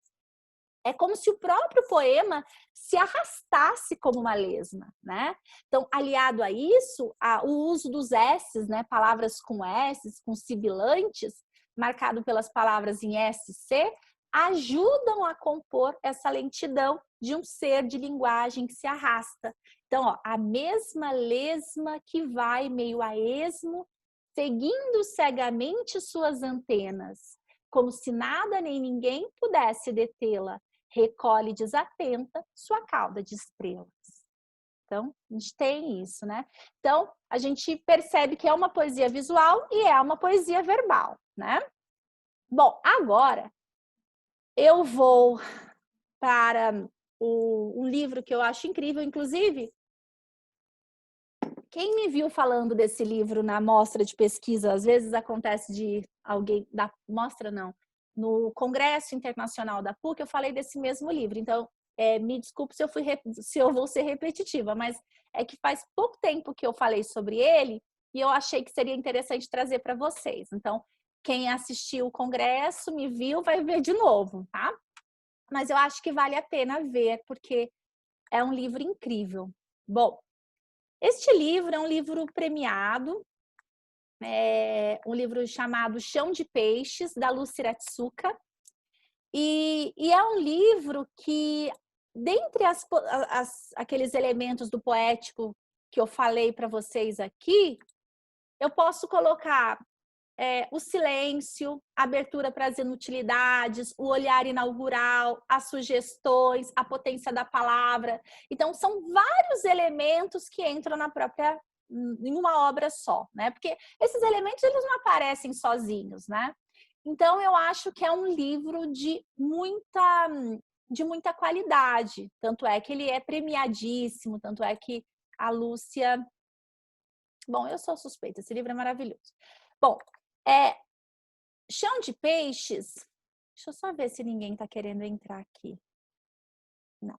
É como se o próprio poema se arrastasse como uma lesma, né? Então, aliado a isso, o uso dos S's, né? Palavras com S's, com sibilantes, marcado pelas palavras em SC, ajudam a compor essa lentidão de um ser de linguagem que se arrasta. Então, ó, a mesma lesma que vai meio a esmo, seguindo cegamente suas antenas, como se nada nem ninguém pudesse detê-la, recolhe desatenta sua cauda de estrelas. Então, a gente tem isso, né? Então, a gente percebe que é uma poesia visual e é uma poesia verbal, né? Bom, agora eu vou para um livro que eu acho incrível, inclusive, quem me viu falando desse livro na mostra de pesquisa, às vezes acontece de alguém, da mostra não, no Congresso Internacional da PUC, eu falei desse mesmo livro. Então, me desculpe se eu vou ser repetitiva, mas é que faz pouco tempo que eu falei sobre ele e eu achei que seria interessante trazer para vocês. Então, quem assistiu o Congresso, me viu, vai ver de novo, tá? Mas eu acho que vale a pena ver, porque é um livro incrível. Bom, este livro é um livro premiado, um livro chamado Chão de Peixes, da Lúcia Iratsuka. E é um livro que, dentre aqueles elementos do poético que eu falei para vocês aqui, eu posso colocar o silêncio, a abertura para as inutilidades, o olhar inaugural, as sugestões, a potência da palavra. Então, são vários elementos que entram em uma obra só, né? Porque esses elementos, eles não aparecem sozinhos, né? Então, eu acho que é um livro de muita qualidade. Tanto é que ele é premiadíssimo, tanto é que a Lúcia... Bom, eu sou suspeita, esse livro é maravilhoso. Bom, Chão de Peixes Deixa eu só ver se ninguém está querendo entrar aqui. Não.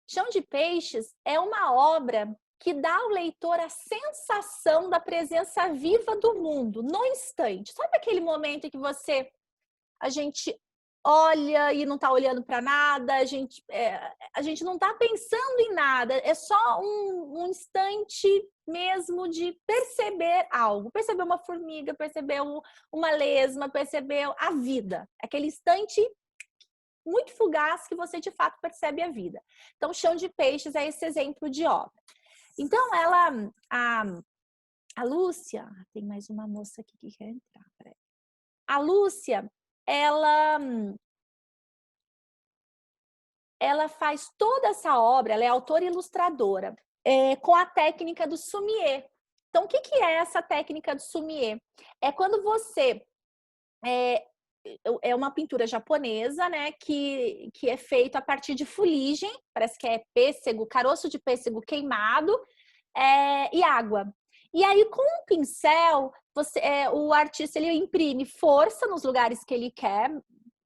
Chão de Peixes é uma obra que dá ao leitor a sensação da presença viva do mundo, no instante. Sabe aquele momento em que a gente olha e não está olhando para nada, a gente não está pensando em nada, é só um instante mesmo de perceber algo, perceber uma formiga, perceber uma lesma, perceber a vida, aquele instante muito fugaz que você de fato percebe a vida. Então, Chão de Peixes é esse exemplo de obra. Então, a Lúcia, tem mais uma moça aqui que quer entrar, peraí. A Lúcia, ela faz toda essa obra, ela é autora e ilustradora, com a técnica do sommelier. Então, o que é essa técnica do sommelier? É quando você... É uma pintura japonesa, né, que é feito a partir de fuligem, parece que é pêssego, caroço de pêssego queimado e água. E aí, com um pincel, o artista ele imprime força nos lugares que ele quer,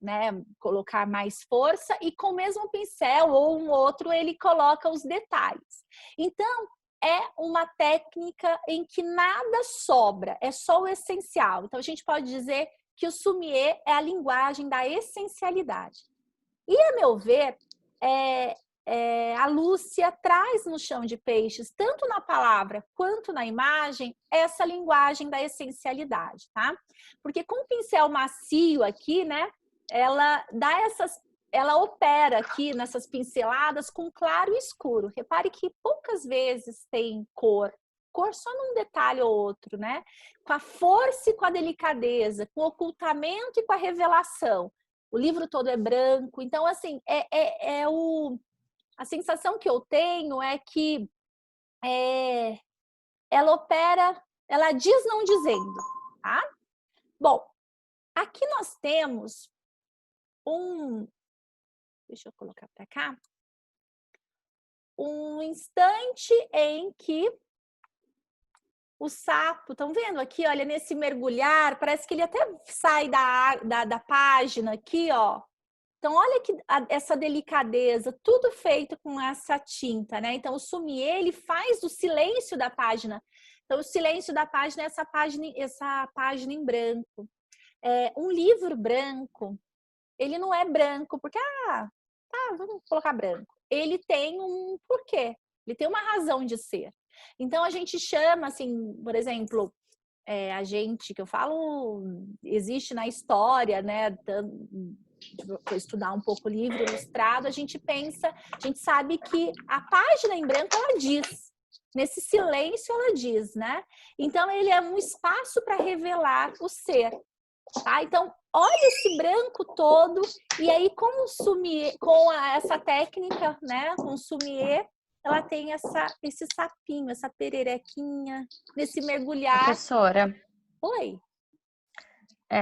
né, colocar mais força, e com o mesmo pincel ou um outro, ele coloca os detalhes. Então, é uma técnica em que nada sobra, é só o essencial. Então, a gente pode dizer que o sommelier é a linguagem da essencialidade. E, a meu ver, a Lúcia traz no Chão de Peixes, tanto na palavra quanto na imagem, essa linguagem da essencialidade, tá? Porque com o pincel macio aqui, né, ela opera aqui nessas pinceladas com claro e escuro. Repare que poucas vezes tem cor só num detalhe ou outro, né? Com a força e com a delicadeza, com o ocultamento e com a revelação. O livro todo é branco, então assim, a sensação que eu tenho é que ela opera, ela diz não dizendo, tá? Bom, aqui nós temos deixa eu colocar para cá, um instante em que o sapo, estão vendo aqui, olha, nesse mergulhar, parece que ele até sai da página aqui, ó. Então, olha que essa delicadeza, tudo feito com essa tinta, né? Então, o sommelier, ele faz o silêncio da página. Então, o silêncio da página é essa página em branco. Um livro branco, ele não é branco, porque, vamos colocar branco. Ele tem um porquê, ele tem uma razão de ser. Então, a gente chama, assim, por exemplo, que eu falo, existe na história, né? Foi estudar um pouco o livro ilustrado, a gente sabe que a página em branco, ela diz. Nesse silêncio, ela diz, né? Então, ele é um espaço para revelar o ser. Tá? Então, olha esse branco todo, e aí com essa técnica, né? Com o sommelier, ela tem esse sapinho, essa pererequinha, nesse mergulhar. Professora. Oi.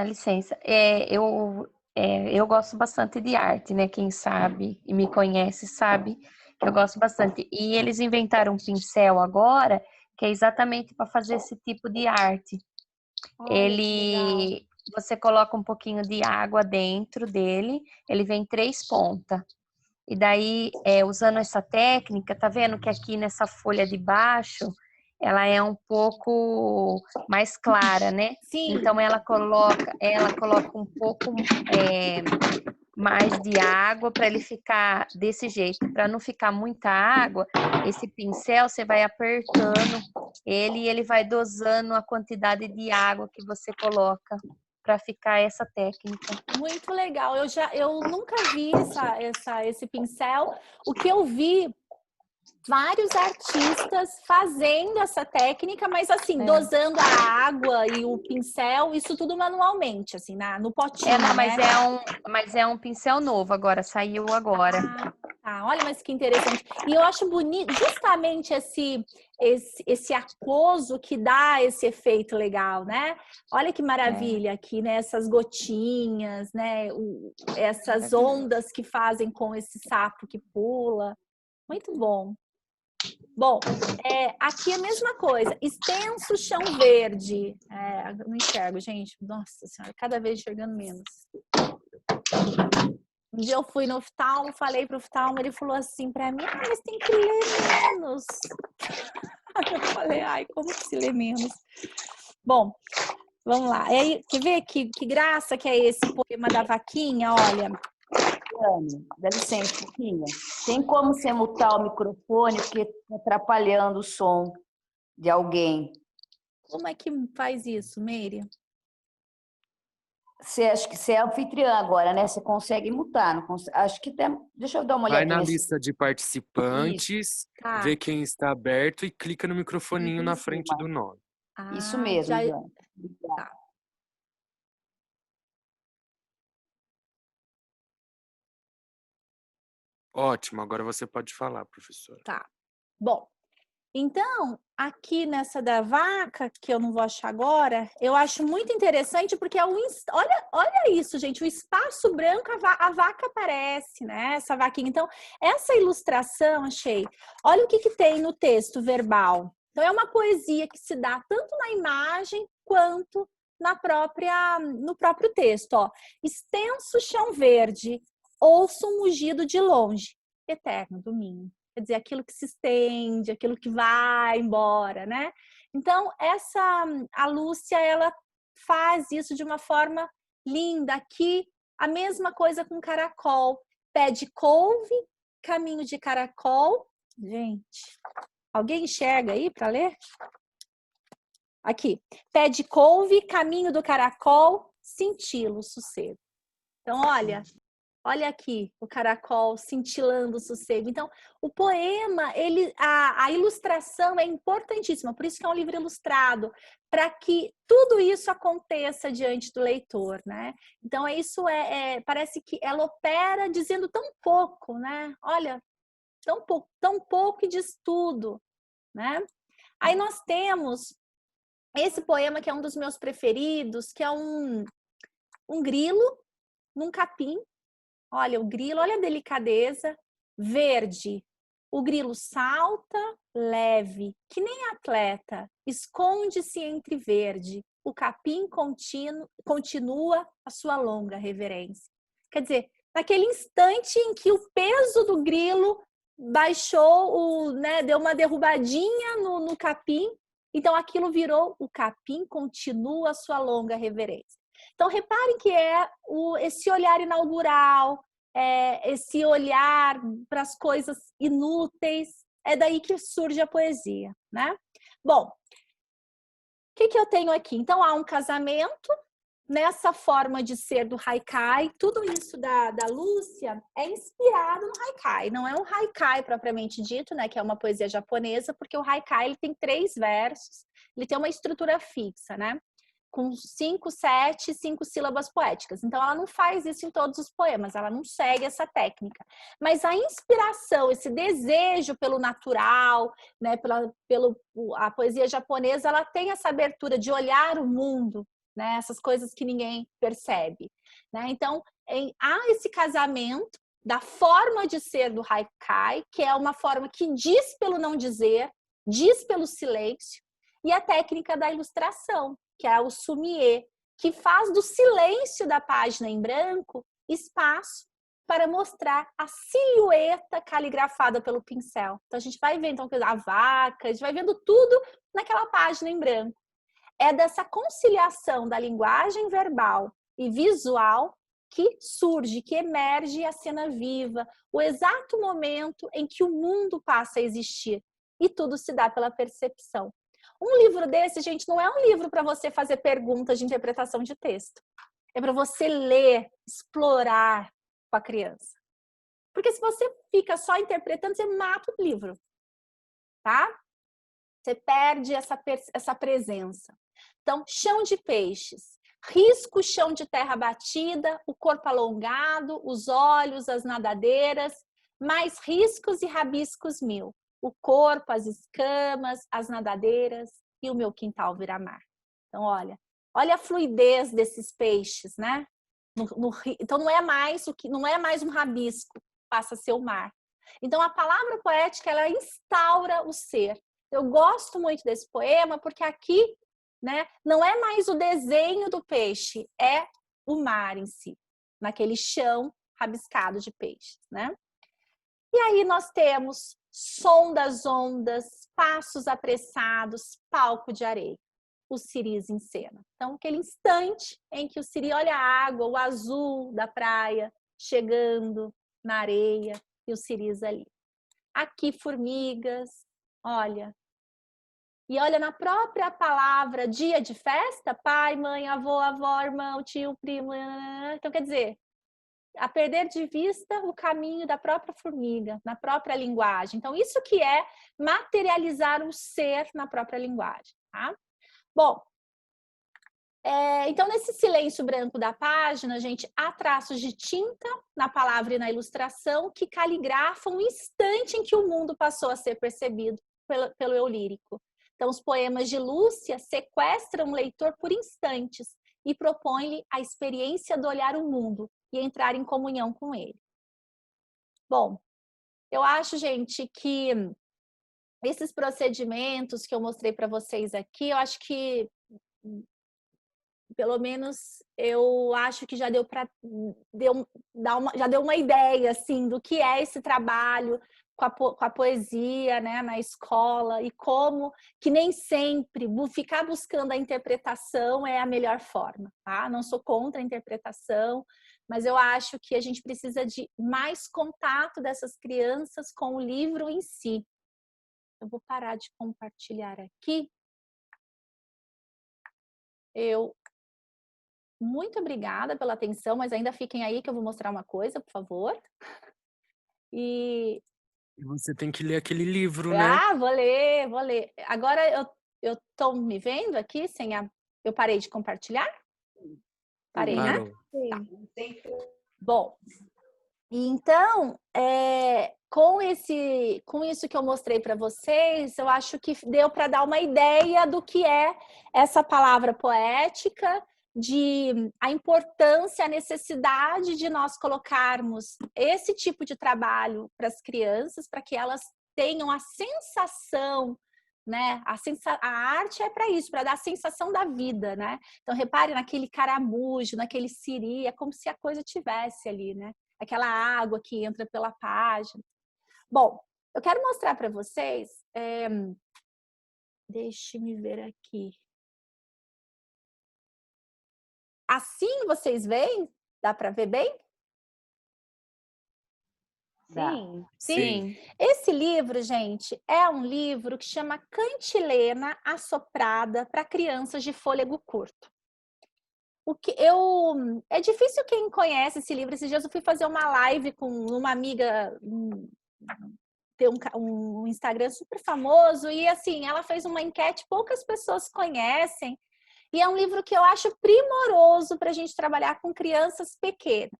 Licença. Eu gosto bastante de arte, né? Quem sabe e me conhece sabe que eu gosto bastante. E eles inventaram um pincel agora que é exatamente para fazer esse tipo de arte. Olha, você coloca um pouquinho de água dentro dele, ele vem 3 pontas. E daí, usando essa técnica, tá vendo que aqui nessa folha de baixo, ela é um pouco mais clara, né? Sim. Então, ela coloca um pouco mais de água para ele ficar desse jeito. Para não ficar muita água, esse pincel você vai apertando ele e ele vai dosando a quantidade de água que você coloca para ficar essa técnica. Muito legal. Eu nunca vi esse pincel. O que eu vi, vários artistas fazendo essa técnica, mas assim, dosando a água e o pincel, isso tudo manualmente, assim, no potinho. Mas é um pincel novo agora, saiu agora. Olha, mas que interessante. E eu acho bonito justamente esse aquoso que dá esse efeito legal, né? Olha que maravilha aqui, né? Essas gotinhas, né? Essas ondas que fazem com esse sapo que pula. Muito bom. Bom, aqui é a mesma coisa. Extenso chão verde. Não enxergo, gente. Nossa Senhora, cada vez enxergando menos. Um dia eu fui no oftalmo, falei pro oftalmo, ele falou assim pra mim, mas tem que ler menos. Eu falei, ai, como que se lê menos? Bom, vamos lá. Quer ver que graça que é esse poema da vaquinha? Olha. Ana, dá licença, filha. Tem como você mutar o microfone, porque está atrapalhando o som de alguém. Como é que faz isso, Meire? Você acha que você é anfitriã agora, né? Você consegue mutar, não consegue? Acho que tem. Deixa eu dar uma Vai olhadinha. na lista de participantes, Tá. vê quem está aberto e clica no microfoninho na frente do nome. Isso mesmo, já... Jana. Tá. Ótimo, agora você pode falar, professora. Tá. Bom, então, aqui nessa da vaca, que eu não vou achar agora, eu acho muito interessante porque é olha isso, gente, o espaço branco, a vaca aparece, né? Essa vaquinha. Então, essa ilustração, achei. Olha o que tem no texto verbal. Então, é uma poesia que se dá tanto na imagem quanto no próprio texto. Ó. Extenso chão verde, ouço um mugido de longe, eterno domingo. Quer dizer, aquilo que se estende, aquilo que vai embora, né? Então, a Lúcia, ela faz isso de uma forma linda. Aqui, a mesma coisa com caracol. Pé de couve, caminho de caracol. Gente, alguém enxerga aí para ler? Aqui. Pé de couve, caminho do caracol, cintila sossego. Então, olha aqui o caracol cintilando o sossego. Então, o poema, a ilustração é importantíssima, por isso que é um livro ilustrado, para que tudo isso aconteça diante do leitor, né? Então, parece que ela opera dizendo tão pouco, né? Olha, tão pouco e diz tudo, né? Aí nós temos esse poema que é um dos meus preferidos, que é um grilo num capim. Olha o grilo, olha a delicadeza. Verde. O grilo salta, leve, que nem atleta, esconde-se entre verde. O capim continua a sua longa reverência. Quer dizer, naquele instante em que o peso do grilo baixou, deu uma derrubadinha no capim, então aquilo virou o capim continua a sua longa reverência. Então, reparem que esse olhar inaugural, esse olhar para as coisas inúteis, é daí que surge a poesia, né? Bom, o que eu tenho aqui? Então, há um casamento, nessa forma de ser do haikai, tudo isso da Lúcia é inspirado no haikai, não é um haikai propriamente dito, né, que é uma poesia japonesa, porque o haikai ele tem 3 versos, ele tem uma estrutura fixa, né? Com 5, 7, 5 sílabas poéticas. Então, ela não faz isso em todos os poemas, ela não segue essa técnica. Mas a inspiração, esse desejo pelo natural, né, a poesia japonesa, ela tem essa abertura de olhar o mundo, né, essas coisas que ninguém percebe. Né? Então, há esse casamento da forma de ser do haikai, que é uma forma que diz pelo não dizer, diz pelo silêncio, e a técnica da ilustração, que é o sumiê, que faz do silêncio da página em branco espaço para mostrar a silhueta caligrafada pelo pincel. Então, a gente vai ver então, a vaca, a gente vai vendo tudo naquela página em branco. É dessa conciliação da linguagem verbal e visual que surge, que emerge a cena viva, o exato momento em que o mundo passa a existir. E tudo se dá pela percepção. Um livro desse, gente, não é um livro para você fazer perguntas de interpretação de texto. É para você ler, explorar com a criança. Porque se você fica só interpretando, você mata o livro. Tá? Você perde essa presença. Então, chão de peixes. Risco, chão de terra batida, o corpo alongado, os olhos, as nadadeiras, mais riscos e rabiscos mil. O corpo, as escamas, as nadadeiras e o meu quintal vira mar. Então, olha a fluidez desses peixes, né? Então, não é mais um rabisco, passa a ser o mar. Então, a palavra poética, ela instaura o ser. Eu gosto muito desse poema porque aqui, né, não é mais o desenho do peixe, é o mar em si. naquele chão rabiscado de peixes, né? E aí nós temos som das ondas, passos apressados, palco de areia. O Ciris em cena. Então, aquele instante em que o Siri olha a água, o azul da praia, chegando na areia, e o Ciris ali. Aqui, formigas, olha. E olha na própria palavra dia de festa, pai, mãe, avô, avó, irmão, tio, primo. Então, quer dizer, a perder de vista o caminho da própria formiga, na própria linguagem. Então, isso que é materializar o ser na própria linguagem, tá? Bom, então nesse silêncio branco da página, gente, há traços de tinta na palavra e na ilustração que caligrafam o instante em que o mundo passou a ser percebido pelo eu lírico. Então, os poemas de Lúcia sequestram o leitor por instantes e propõem-lhe a experiência de olhar o mundo e entrar em comunhão com ele. Bom, eu acho, gente, que esses procedimentos que eu mostrei para vocês aqui, eu acho que, pelo menos, eu acho que já deu para já deu uma ideia assim do que é esse trabalho com a poesia, né, na escola, e como que nem sempre ficar buscando a interpretação é a melhor forma, tá? Não sou contra a interpretação, mas eu acho que a gente precisa de mais contato dessas crianças com o livro em si. Eu vou parar de compartilhar aqui. Muito obrigada pela atenção, mas ainda fiquem aí que eu vou mostrar uma coisa, por favor. E você tem que ler aquele livro, né? Ah, vou ler. Agora eu tô me vendo aqui sem a... Eu parei de compartilhar? Parei, né? Tá. Bom, então, com isso que eu mostrei para vocês, eu acho que deu para dar uma ideia do que é essa palavra poética, de a importância, a necessidade de nós colocarmos esse tipo de trabalho para as crianças, para que elas tenham a sensação, né? A arte é para isso, para dar a sensação da vida, né? Então, repare naquele caramujo, naquele siri, é como se a coisa tivesse ali, né? Aquela água que entra pela página. Bom, eu quero mostrar para vocês, deixe-me ver aqui. Assim vocês veem? Dá para ver bem? Sim. Sim. Esse livro, gente, é um livro que chama Cantilena Assoprada para crianças de fôlego curto. É difícil quem conhece esse livro. Esses dias eu fui fazer uma live com uma amiga, tem um Instagram super famoso, e assim, ela fez uma enquete, poucas pessoas conhecem, e é um livro que eu acho primoroso para a gente trabalhar com crianças pequenas.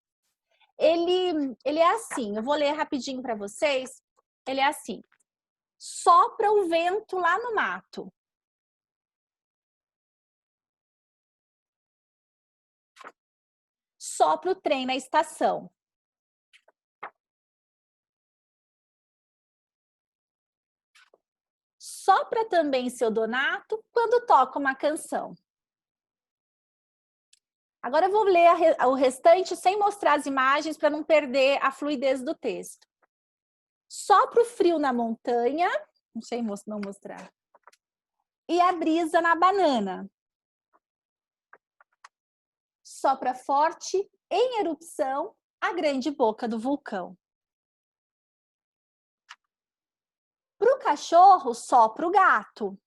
Ele é assim, eu vou ler rapidinho para vocês. Ele é assim: sopra o vento lá no mato. Sopra o trem na estação. Sopra também seu Donato quando toca uma canção. Agora eu vou ler o restante sem mostrar as imagens para não perder a fluidez do texto. Sopra o frio na montanha, não sei não mostrar, e a brisa na banana. Sopra forte em erupção a grande boca do vulcão. Para o cachorro, sopra o gato.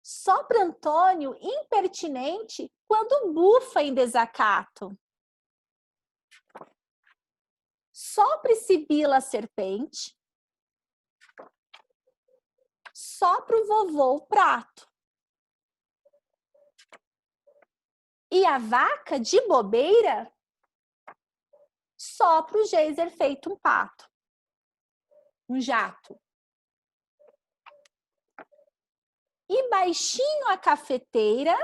Sopra Antônio impertinente quando bufa em desacato. Sopra Sibila a serpente. Sopra o vovô o prato. E a vaca, de bobeira, sopra o geyser feito um pato. Um jato. E baixinho a cafeteira,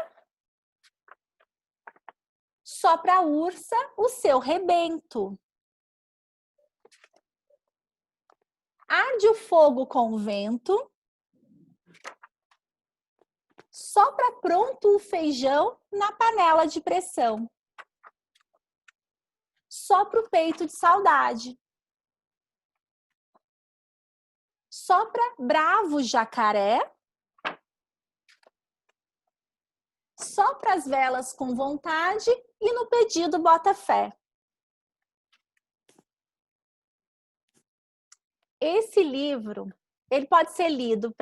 sopra a ursa o seu rebento. Arde o fogo com o vento, Sopra pronto o feijão na panela de pressão. Sopra o peito de saudade. Sopra bravo jacaré. Sopra as velas com vontade e no pedido bota fé. Esse livro, ele pode ser lido,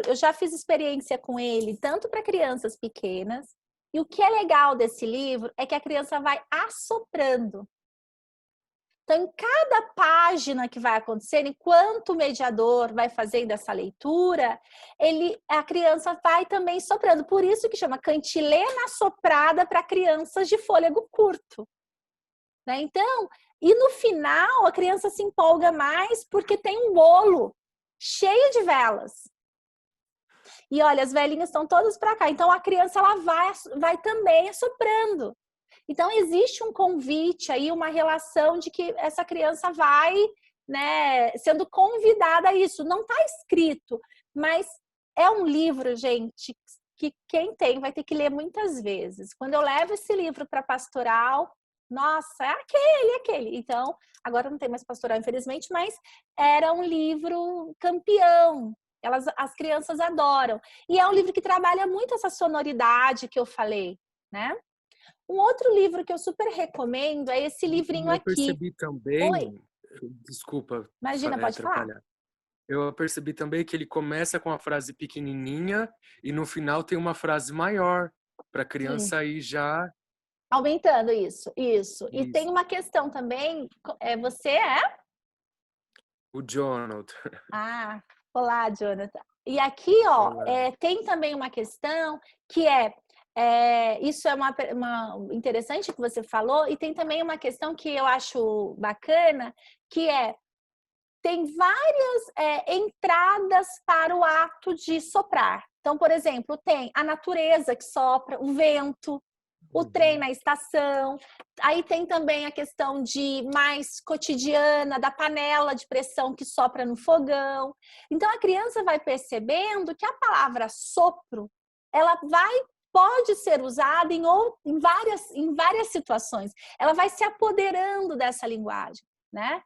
eu já fiz experiência com ele, tanto para crianças pequenas, e o que é legal desse livro é que a criança vai assoprando. Então, em cada página que vai acontecer, enquanto o mediador vai fazendo essa leitura, a criança vai também soprando. Por isso que chama cantilena soprada para crianças de fôlego curto. Né? Então, e no final, a criança se empolga mais porque tem um bolo cheio de velas. E olha, as velinhas estão todas para cá. Então, a criança ela vai também assoprando. Então, existe um convite aí, uma relação de que essa criança vai, né, sendo convidada a isso. Não está escrito, mas é um livro, gente, que quem tem vai ter que ler muitas vezes. Quando eu levo esse livro para pastoral, nossa, é aquele. Então, agora não tem mais pastoral, infelizmente, mas era um livro campeão. As crianças adoram. E é um livro que trabalha muito essa sonoridade que eu falei, né? Um outro livro que eu super recomendo é esse livrinho aqui. Eu percebi também... Oi? Desculpa Imagina, pode atrapalhar. falar. Eu percebi também que ele começa com a frase pequenininha e no final tem uma frase maior para a criança ir já... Aumentando isso. E tem uma questão também, você é? O Jonathan. Ah, olá, Jonathan. E aqui, ó, tem também uma questão que isso é uma interessante que você falou, e tem também uma questão que eu acho bacana, que tem várias entradas para o ato de soprar. Então, por exemplo, tem a natureza que sopra, o vento, o trem na estação. Aí tem também a questão de mais cotidiana, da panela de pressão que sopra no fogão. Então, a criança vai percebendo que a palavra sopro, ela pode ser usada em várias situações. Ela vai se apoderando dessa linguagem, né?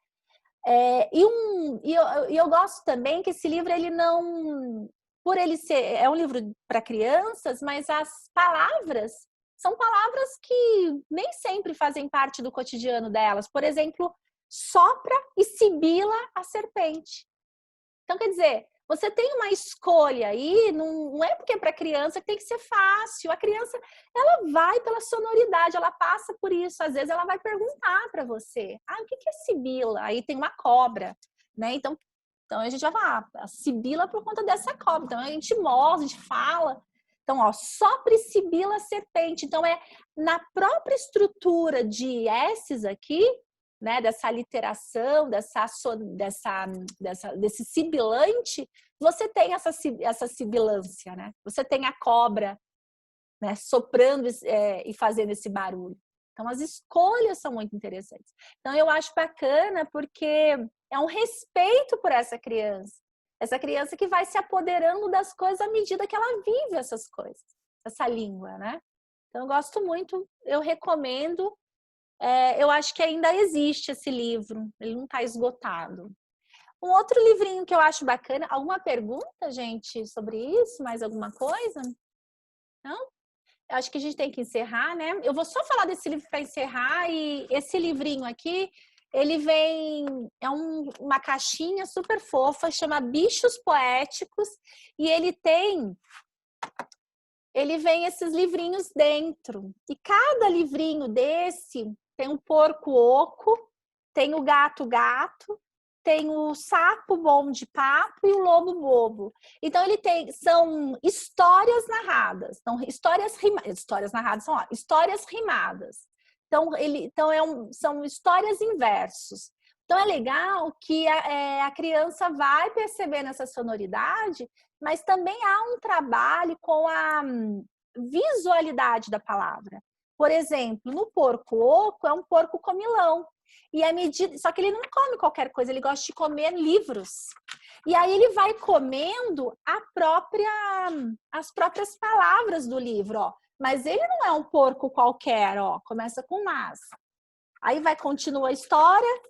Eu gosto também que esse livro, ele não... Por ele ser... É um livro para crianças, mas as palavras são palavras que nem sempre fazem parte do cotidiano delas. Por exemplo, sopra e sibila a serpente. Então, quer dizer, você tem uma escolha aí, não é porque é para criança que tem que ser fácil. A criança, ela vai pela sonoridade, ela passa por isso. Às vezes ela vai perguntar para você, o que é sibila? Aí tem uma cobra, né? Então a gente vai falar, a sibila por conta dessa cobra. Então a gente mostra, a gente fala. Então, ó, sopra e sibila a serpente. Então, na própria estrutura de S's aqui, né, dessa literação, desse sibilante, você tem essa sibilância, né? Você tem a cobra, né, soprando e fazendo esse barulho. Então, as escolhas são muito interessantes. Então, eu acho bacana porque é um respeito por essa criança. Essa criança que vai se apoderando das coisas à medida que ela vive essas coisas, essa língua, né? Então, eu gosto muito, eu recomendo. Eu acho que ainda existe esse livro, ele não está esgotado. Um outro livrinho que eu acho bacana, alguma pergunta, gente, sobre isso? Mais alguma coisa? Não? Eu acho que a gente tem que encerrar, né? Eu vou só falar desse livro para encerrar, e esse livrinho aqui, ele vem, uma caixinha super fofa, chama Bichos Poéticos, e ele vem esses livrinhos dentro. E cada livrinho desse tem um porco oco, tem o gato, tem o sapo bom de papo e o lobo bobo. Então, são histórias narradas. Então, histórias narradas são histórias rimadas. Então, são histórias em versos. Então, é legal que a criança vai percebendo essa sonoridade, mas também há um trabalho com a visualidade da palavra. Por exemplo, no porco oco, é um porco comilão. Só que ele não come qualquer coisa, ele gosta de comer livros. E aí ele vai comendo as próprias palavras do livro, ó. Mas ele não é um porco qualquer, ó. Começa com mas. Aí continua a história.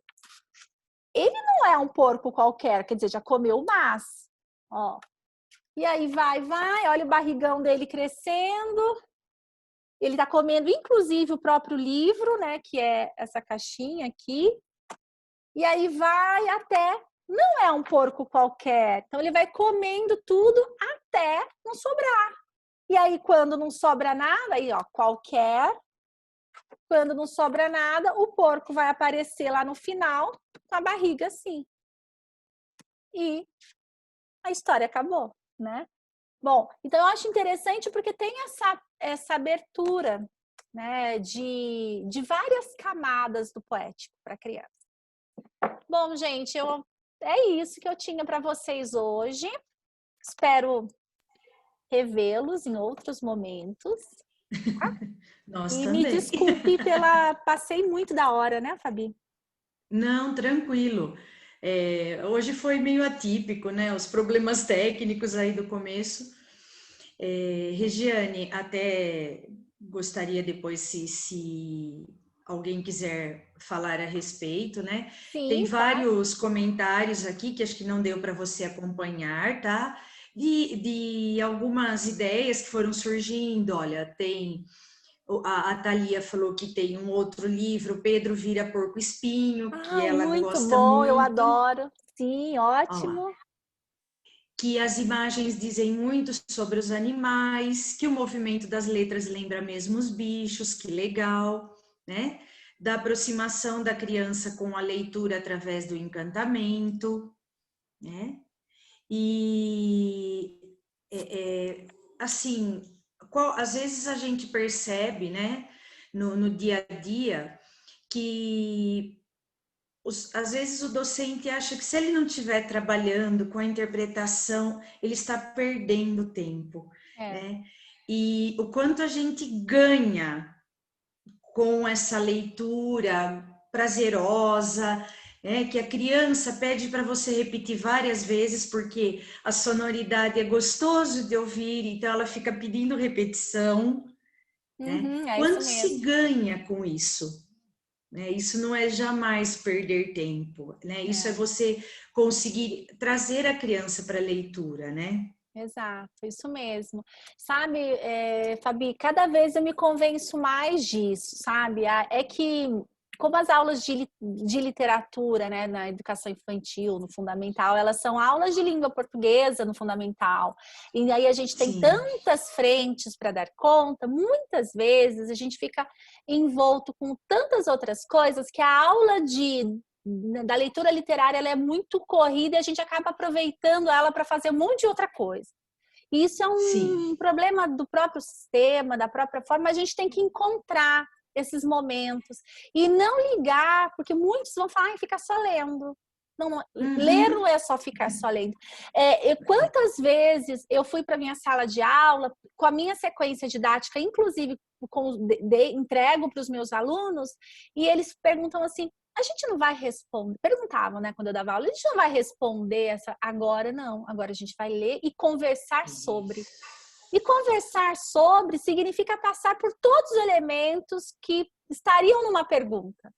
Ele não é um porco qualquer, quer dizer, já comeu mas, ó. E aí vai, olha o barrigão dele crescendo. Ele tá comendo, inclusive, o próprio livro, né? Que é essa caixinha aqui. E aí vai até... Não é um porco qualquer. Então, ele vai comendo tudo até não sobrar. E aí, quando não sobra nada, aí, ó, qualquer. Quando não sobra nada, o porco vai aparecer lá no final, com a barriga assim. E a história acabou, né? Bom, então eu acho interessante porque tem essa abertura, né, de várias camadas do poético para criança. Bom, gente, é isso que eu tinha para vocês hoje. Espero revê-los em outros momentos. Tá? Nós E também. me desculpe Passei muito da hora, né, Fabi? Não, tranquilo. Hoje foi meio atípico, né? Os problemas técnicos aí do começo. Regiane, até gostaria depois, se alguém quiser falar a respeito, né? Sim, Tem claro. vários comentários aqui que acho que não deu para você acompanhar, tá? De algumas ideias que foram surgindo. Olha, tem... A Thalia falou que tem um outro livro, Pedro Vira Porco Espinho, que ela Muito gosta bom, muito. eu adoro. Sim, Olha lá. ótimo. Que as imagens dizem muito sobre os animais, que o movimento das letras lembra mesmo os bichos, que legal, né? Da aproximação da criança com a leitura através do encantamento, né? E, assim, às vezes a gente percebe, né, no dia a dia, que às vezes o docente acha que se ele não estiver trabalhando com a interpretação, ele está perdendo tempo, né? E o quanto a gente ganha com essa leitura prazerosa, né? Que a criança pede para você repetir várias vezes, porque a sonoridade é gostoso de ouvir, então ela fica pedindo repetição, né? É Quanto isso se mesmo. ganha com isso? Isso não é jamais perder tempo, né? Isso é você conseguir trazer a criança para a leitura, né? Exato, isso mesmo. Sabe, Fabi, cada vez eu me convenço mais disso, sabe? É que, como as aulas de literatura, né, na educação infantil, no fundamental, elas são aulas de língua portuguesa no fundamental. E aí a gente tem Sim. tantas frentes para dar conta, muitas vezes a gente fica envolto com tantas outras coisas que a aula da leitura literária ela é muito corrida e a gente acaba aproveitando ela para fazer um monte de outra coisa. E isso é um problema do próprio sistema, da própria forma. A gente tem que encontrar esses momentos e não ligar, porque muitos vão falar, fica só lendo. Não, ler não é só ficar só lendo. Quantas vezes eu fui para minha sala de aula com a minha sequência didática, inclusive entrego para os meus alunos, e eles perguntam assim, a gente não vai responder, perguntavam, né, quando eu dava aula, a gente não vai responder essa agora, não. Agora a gente vai ler e conversar sobre. E conversar sobre significa passar por todos os elementos que estariam numa pergunta,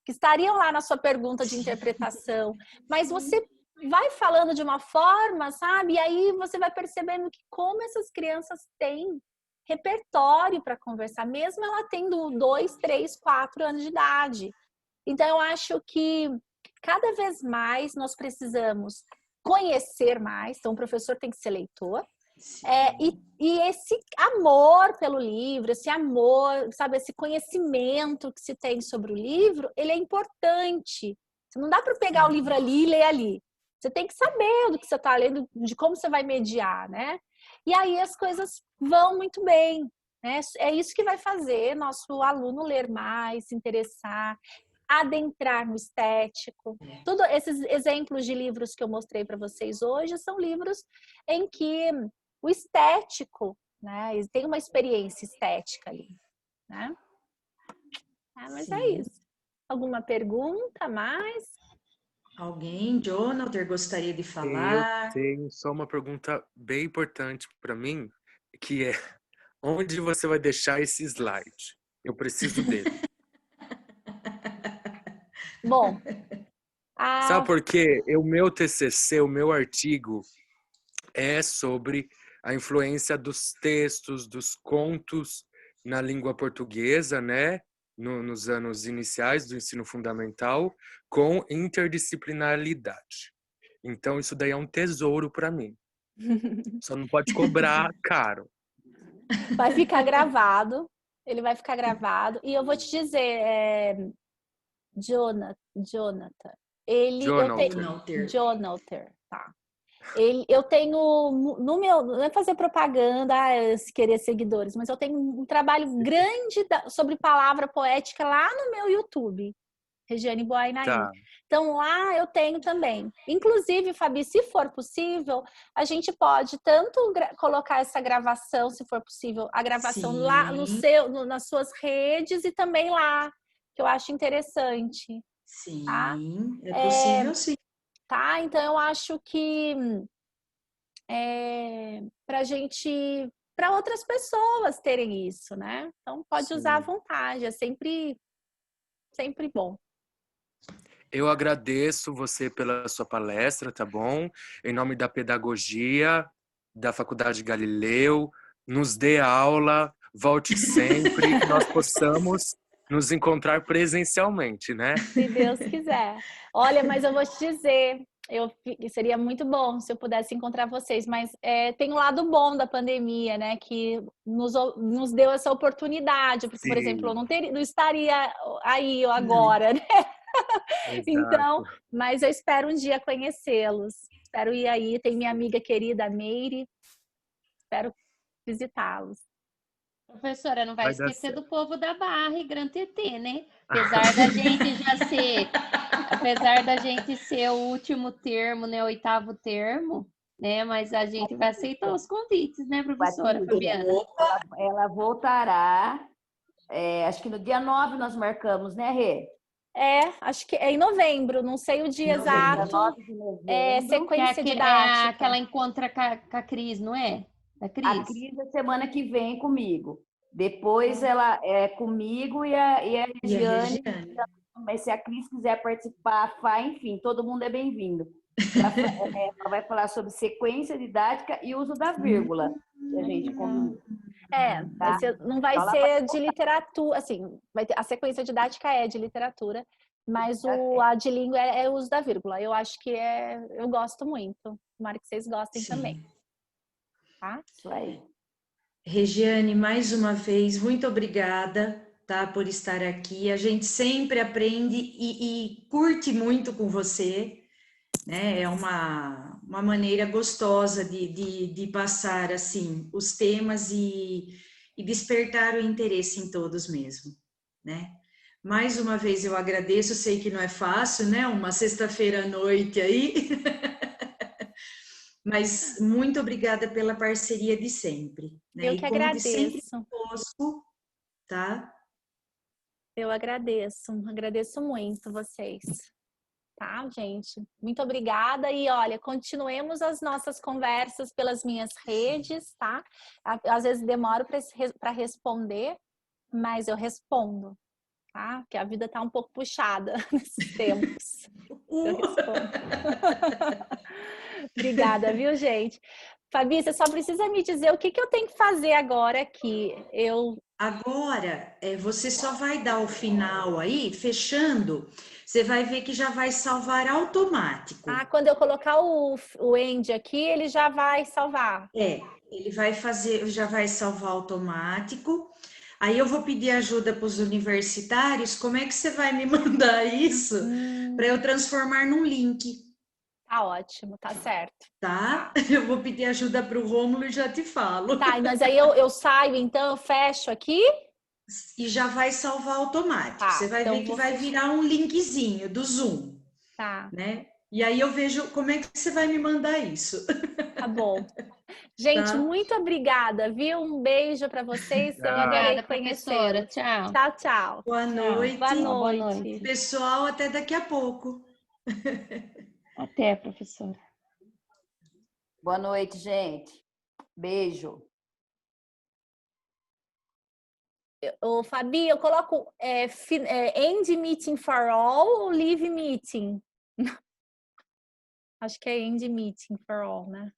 que estariam lá na sua pergunta de interpretação. Mas você vai falando de uma forma, sabe? E aí você vai percebendo que como essas crianças têm repertório para conversar, mesmo ela tendo 2, 3, 4 anos de idade. Então, eu acho que cada vez mais nós precisamos conhecer mais. Então, o professor tem que ser leitor. E esse amor pelo livro, esse amor, sabe, esse conhecimento que se tem sobre o livro, ele é importante. Não dá para pegar o livro ali e ler ali. Você tem que saber do que você está lendo, de como você vai mediar, né? E aí as coisas vão muito bem, né? É isso que vai fazer nosso aluno ler mais, se interessar, adentrar no estético. Todos esses exemplos de livros que eu mostrei para vocês hoje são livros em que o estético, né, tem uma experiência estética ali, né? Mas é isso. Alguma pergunta mais? Alguém? Jonathan, gostaria de Eu falar? tenho só uma pergunta bem importante para mim, que é onde você vai deixar esse slide? Eu preciso dele. Bom, Sabe a por quê? O meu TCC, o meu artigo é sobre a influência dos textos, dos contos na língua portuguesa, né? Nos anos iniciais do ensino fundamental, com interdisciplinaridade. Então, isso daí é um tesouro para mim. Só não pode cobrar caro. vai ficar gravado, ele vai ficar gravado. E eu vou te dizer, Jonathan, Jonathan. Jonathan, tá. Eu tenho no meu, não é fazer propaganda, querer seguidores, mas eu tenho um trabalho grande sobre palavra poética lá no meu YouTube, Regiane Boainaí. Tá. Então lá eu tenho também. Inclusive, Fabi, se for possível, a gente pode tanto colocar essa gravação, se for possível, a gravação lá no nas suas redes e também lá, que eu acho interessante. Tá? Sim, é possível sim. Tá? Então eu acho que para outras pessoas terem isso, né? Então pode usar à vontade, é sempre bom. Eu agradeço você pela sua palestra, tá bom? Em nome da pedagogia, da Faculdade Galileu, nos dê aula, volte sempre, que nós possamos nos encontrar presencialmente, né? Se Deus quiser. Olha, mas eu vou te dizer, seria muito bom se eu pudesse encontrar vocês, mas tem um lado bom da pandemia, né? Que nos deu essa oportunidade, porque, por exemplo, eu não estaria aí agora, né? Então, mas eu espero um dia conhecê-los. Espero ir aí. Tem minha amiga querida, Meire. Espero visitá-los. Professora, não vai esquecer do povo da Barra e Gran TT, né? Apesar da gente ser o último termo, né? O 8º termo, né? Mas a gente vai aceitar os convites, né, professora Fabiana? Ela voltará. Acho que no dia 9 nós marcamos, né, Rê? Acho que é em novembro, não sei o dia exato. 9 de novembro. Sequência didática. Aquela encontra com a Cris, não é? A Cris é semana que vem comigo. Depois ela é comigo e a Regiane. Mas se a Cris quiser participar, enfim, todo mundo é bem-vindo. Ela vai falar sobre sequência didática e uso da vírgula. A gente não vai ser de literatura, assim, a sequência didática é de literatura, mas a de língua é o uso da vírgula. Eu acho que eu gosto muito. Tomara que vocês gostem também. Tá? Isso aí. Regiane, mais uma vez, muito obrigada, tá, por estar aqui. A gente sempre aprende e curte muito com você, né? É uma maneira gostosa de passar, assim, os temas e despertar o interesse em todos mesmo, né? Mais uma vez eu agradeço, sei que não é fácil, né? Uma sexta-feira à noite aí. Mas muito obrigada pela parceria de sempre. Né? Eu que agradeço. Sempre conosco, tá? Eu agradeço muito vocês. Tá, gente? Muito obrigada e olha, continuemos as nossas conversas pelas minhas redes, tá? Às vezes demoro para responder, mas eu respondo, tá? Porque a vida tá um pouco puxada nesses tempos. Eu respondo. Obrigada, viu, gente? Fabi, você só precisa me dizer o que eu tenho que fazer agora aqui. Agora, você só vai dar o final aí, fechando, você vai ver que já vai salvar automático. Quando eu colocar o end aqui, ele já vai salvar. Ele vai fazer, já vai salvar automático. Aí eu vou pedir ajuda para os universitários, como é que você vai me mandar isso para eu transformar num link? Tá ótimo, tá certo. Tá? Eu vou pedir ajuda para o Rômulo e já te falo. Tá, mas aí eu saio, então, eu fecho aqui? E já vai salvar automático. Tá, você vai então ver que vai virar um linkzinho do Zoom. Tá. Né? E aí eu vejo como é que você vai me mandar isso. Tá bom. Gente, muito obrigada, viu? Um beijo para vocês. Eu adorei conhecê-la. Tchau. Tchau, tchau. Boa noite. Boa noite. Pessoal, até daqui a pouco. Até, professora. Boa noite, gente. Beijo. Ô, Fabi, eu coloco end meeting for all ou leave meeting? Acho que é end meeting for all, né?